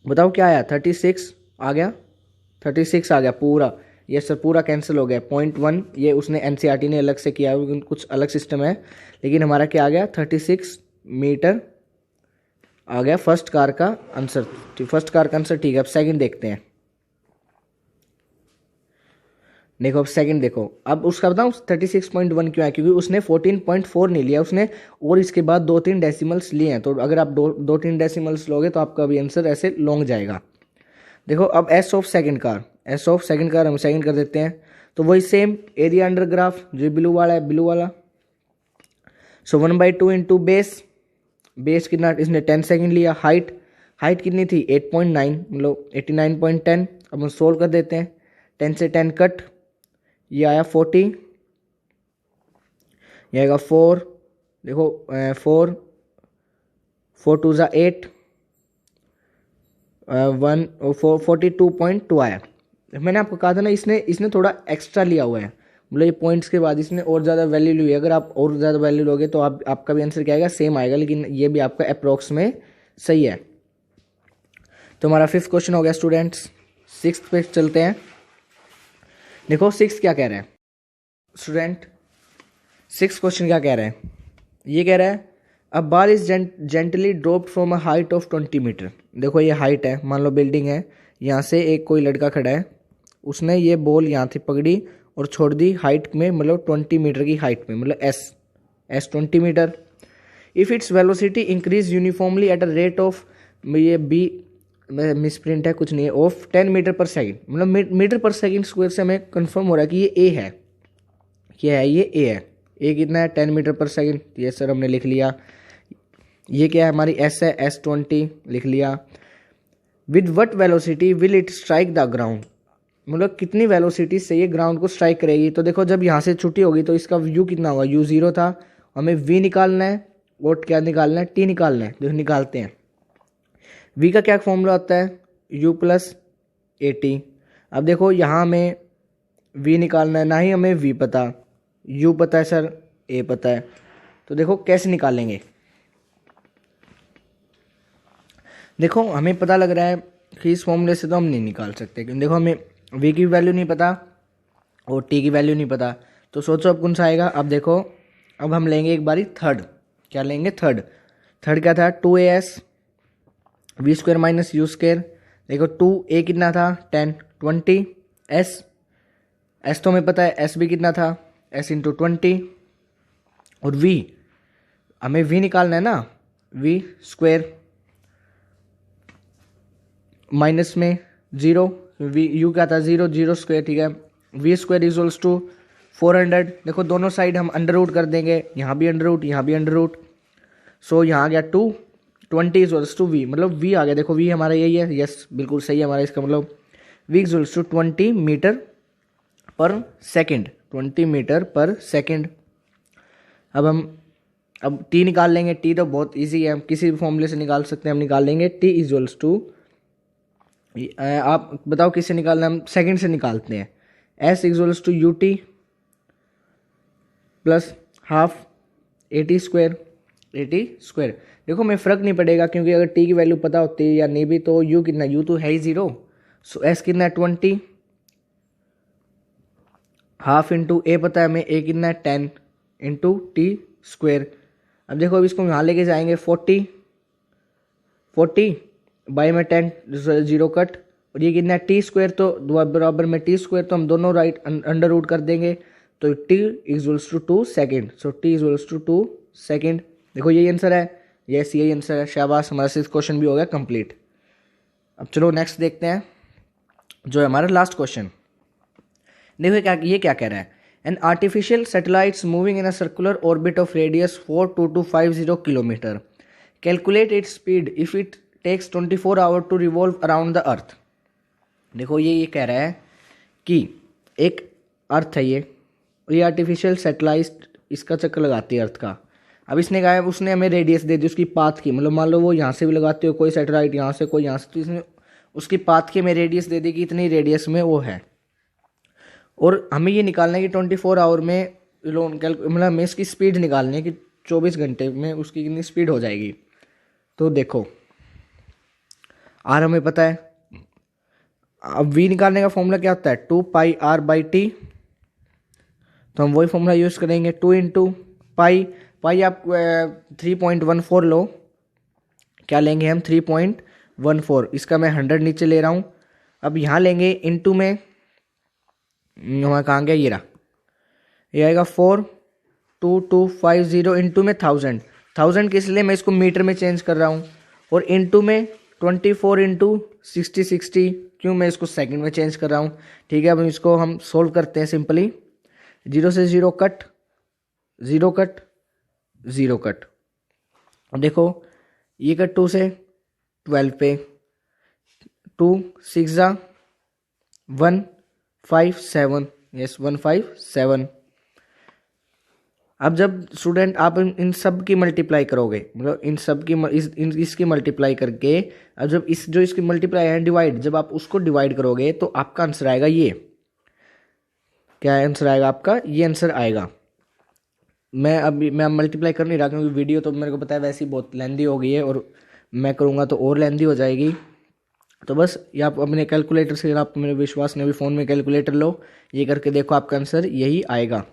बताओ क्या आया, 36 आ गया, 36 आ गया पूरा, ये सर पूरा कैंसिल हो गया। 0.1 ये उसने एनसीईआरटी ने अलग से किया है, कुछ अलग सिस्टम है, लेकिन हमारा क्या आ गया 36 मीटर आ गया फर्स्ट कार का आंसर, फर्स्ट कार का आंसर, ठीक है। अब सेकंड देखते हैं। देखो अब सेकंड देखो, अब उसका बताऊं 36.1 क्यों है, क्योंकि उसने 14.4 नहीं लिया उसने, और इसके बाद 2-3 डेसिमल्स लिए हैं। तो अगर आप 2-3 डेसिमल्स लोगे तो आपका भी आंसर ऐसे लॉन्ग जाएगा। देखो अब S of second car, S of second car हम सेकंड कर देते हैं, तो वही सेम एरिया अंडर ग्राफ, जो ब्लू वाला है, ब्लू वाला। सो 1/2 इंटू बेस, बेस कितना इसने 10 सेकंड लिया। हाइट, हाइट कितनी थी 8.9, मतलब 89.10। अब हम सोल्व कर देते हैं, 10 से 10 कट, ये आया 40, ये आएगा 4, देखो 4 2 ज़ा 8, 42.2 आया। मैंने आपको कहा था ना, इसने थोड़ा एक्स्ट्रा लिया हुआ है, मतलब ये पॉइंट्स के बाद इसने और ज़्यादा वैल्यू ली है। अगर आप और ज़्यादा वैल्यू लोगे तो आपका भी आंसर क्या आएगा, सेम आएगा, लेकिन ये भी आपका अप्रोक्स में सही है। तो हमारा 5th क्वेश्चन हो गया स्टूडेंट्स। 6th पे चलते हैं। देखो 6 क्या कह रहा है स्टूडेंट, 6 क्वेश्चन क्या कह रहा है, ये कह रहा है a ball is gently dropped from a height of 20 metre. देखो ये हाइट है, मान लो बिल्डिंग है, यहाँ से एक कोई लड़का खड़ा है, उसने ये बॉल यहाँ से पकड़ी और छोड़ दी हाइट में, मतलब 20 मीटर की हाइट में, मतलब s 20 metre. If its velocity increase uniformly at a rate of, ये बी मिसप्रिंट है कुछ नहीं है, ऑफ 10 मीटर पर सेकंड, मतलब मीटर पर सेकंड स्क्वायर से हमें कंफर्म हो रहा है कि ये ए है, क्या है, ये ए है। ए कितना है 10 मीटर पर सेकंड, ये सर हमने लिख लिया। ये क्या है हमारी एस है, S20 लिख लिया। With what velocity will it strike the ground, मतलब कितनी वेलोसिटी से ये ग्राउंड को स्ट्राइक करेगी। तो देखो जब यहाँ से छुट्टी होगी तो इसका यू कितना होगा, यू 0 था, हमें वी निकालना है और क्या निकालना है, टी निकालना है। देखो निकालते हैं। वी का क्या फॉर्मूला होता है, यू प्लस ए टी। अब देखो यहाँ हमें वी निकालना है, ना ही हमें वी पता, यू पता है सर, ए पता है। तो देखो कैसे निकालेंगे। देखो हमें पता लग रहा है कि इस फॉर्मूले से तो हम नहीं निकाल सकते, क्योंकि देखो हमें वी की वैल्यू नहीं पता और टी की वैल्यू नहीं पता। तो सोचो अब कौन सा आएगा। अब देखो अब हम लेंगे एक बारी थर्ड। क्या लेंगे, थर्ड। थर्ड क्या था, 2as v square minus you square. देखो 2a कितना था 10, 20 s तो हमें पता है, s भी कितना था, s इंटू 20, और v हमें v निकालना है ना, v स्क्वायर माइनस में 0, v u क्या था 0, 0 स्क्वायर, ठीक है। v square equals to 400। देखो दोनों साइड हम अंडर रूट कर देंगे, यहाँ भी अंडर रूट, यहाँ भी अंडर रूट। सो यहाँ आ गया 220 इक्वल्स टू v, मतलब v आ गया। देखो v हमारा यही है, यस बिल्कुल सही है हमारा इसका मतलब। v equals to 20 metre per second, 20 metre per second. अब हम t निकाल लेंगे। t तो बहुत इजी है, हम किसी भी फॉर्मूले से निकाल सकते हैं। हम निकाल लेंगे t इक्वल्स टू, आप बताओ किससे निकालना है, हम सेकेंड से निकालते हैं। s equals to u t plus half a t square, a t square. देखो हमें फ़र्क नहीं पड़ेगा, क्योंकि अगर t की वैल्यू पता होती है या नहीं भी, तो u कितना, u तो है ही 0, सो s कितना है 20, हाफ इंटू ए पता है हमें, a कितना है 10 इंटू टी स्क्वायर। अब देखो अब इसको यहाँ लेके जाएंगे 40 बाई में 10, 0 कट, और ये कितना है टी स्क्वायर, तो बराबर में टी स्क्वायर, तो हम दोनों राइट अंडर रूट कर देंगे। तो t equals to 2 second, so t equals to 2 second. देखो यही आंसर है, यस यही आंसर है। शाबाश, हमारा 6th क्वेश्चन भी हो गया कंप्लीट। अब चलो नेक्स्ट देखते हैं, जो है हमारा लास्ट क्वेश्चन। देखो ये क्या कह रहा है, an artificial satellites moving in a circular orbit of radius 4250 kilometre, calculate its speed if it takes 24 hour to revolve around the earth. देखो ये कह रहा है कि एक अर्थ है ये आर्टिफिशियल सैटेलाइट इसका चक्कर लगाती है अर्थ का। अब इसने कहा है, उसने हमें रेडियस दे दी उसकी पाथ की, मतलब मान लो वो यहाँ से भी लगाते हो कोई सैटेलाइट, यहाँ से कोई यहाँ से, तो इसने उसकी पाथ की हमें रेडियस दे दी कि इतनी रेडियस में वो है, और हमें ये निकालना है कि 24 आवर में मतलब हमें इसकी स्पीड निकालनी है कि 24 घंटे में उसकी कितनी स्पीड हो जाएगी। तो देखो आर हमें पता है, अब वी निकालने का फॉर्मूला क्या होता है, 2πr/t, तो हम वही फॉर्मूला यूज़ करेंगे। 2 इंटू पाई आप 3.14 लो, क्या लेंगे हम 3.14, इसका मैं 100 नीचे ले रहा हूँ। अब यहाँ लेंगे इंटू में, हमारा कहाँ गया, ये रहा, ये आएगा 42250 इंटू में 1000 किस लिए, मैं इसको मीटर में चेंज कर रहा हूँ, और इंटू में 24 इंटू 60 क्यों, मैं इसको सेकंड में चेंज कर रहा हूँ। ठीक है, अब इसको हम सोल्व करते हैं सिंपली। 0 से 0 कट, 0 कट, 0 कट। अब देखो ये कट 2 से 12 पे, 2 6 157, यस 157। अब जब स्टूडेंट आप इन सब की मल्टीप्लाई करोगे, मतलब इन सब की इसकी मल्टीप्लाई करके, अब जब इस जो इसकी मल्टीप्लाई है डिवाइड, जब आप उसको डिवाइड करोगे तो आपका आंसर आएगा ये, क्या आंसर आएगा आपका, ये आंसर आएगा। मैं मल्टीप्लाई कर नहीं रहा, क्योंकि वीडियो तो मेरे को पता है वैसे ही बहुत लेंदी हो गई है, और मैं करूँगा तो और लेंदी हो जाएगी। तो बस ये आप अपने कैलकुलेटर से, आप मेरे विश्वास नहीं भी फ़ोन में कैलकुलेटर लो, ये करके देखो आपका आंसर यही आएगा।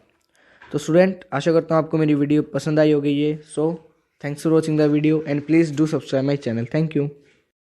तो स्टूडेंट आशा करता हूँ आपको मेरी वीडियो पसंद आई होगी ये। So thanks for watching the video and please do subscribe my channel. Thank you.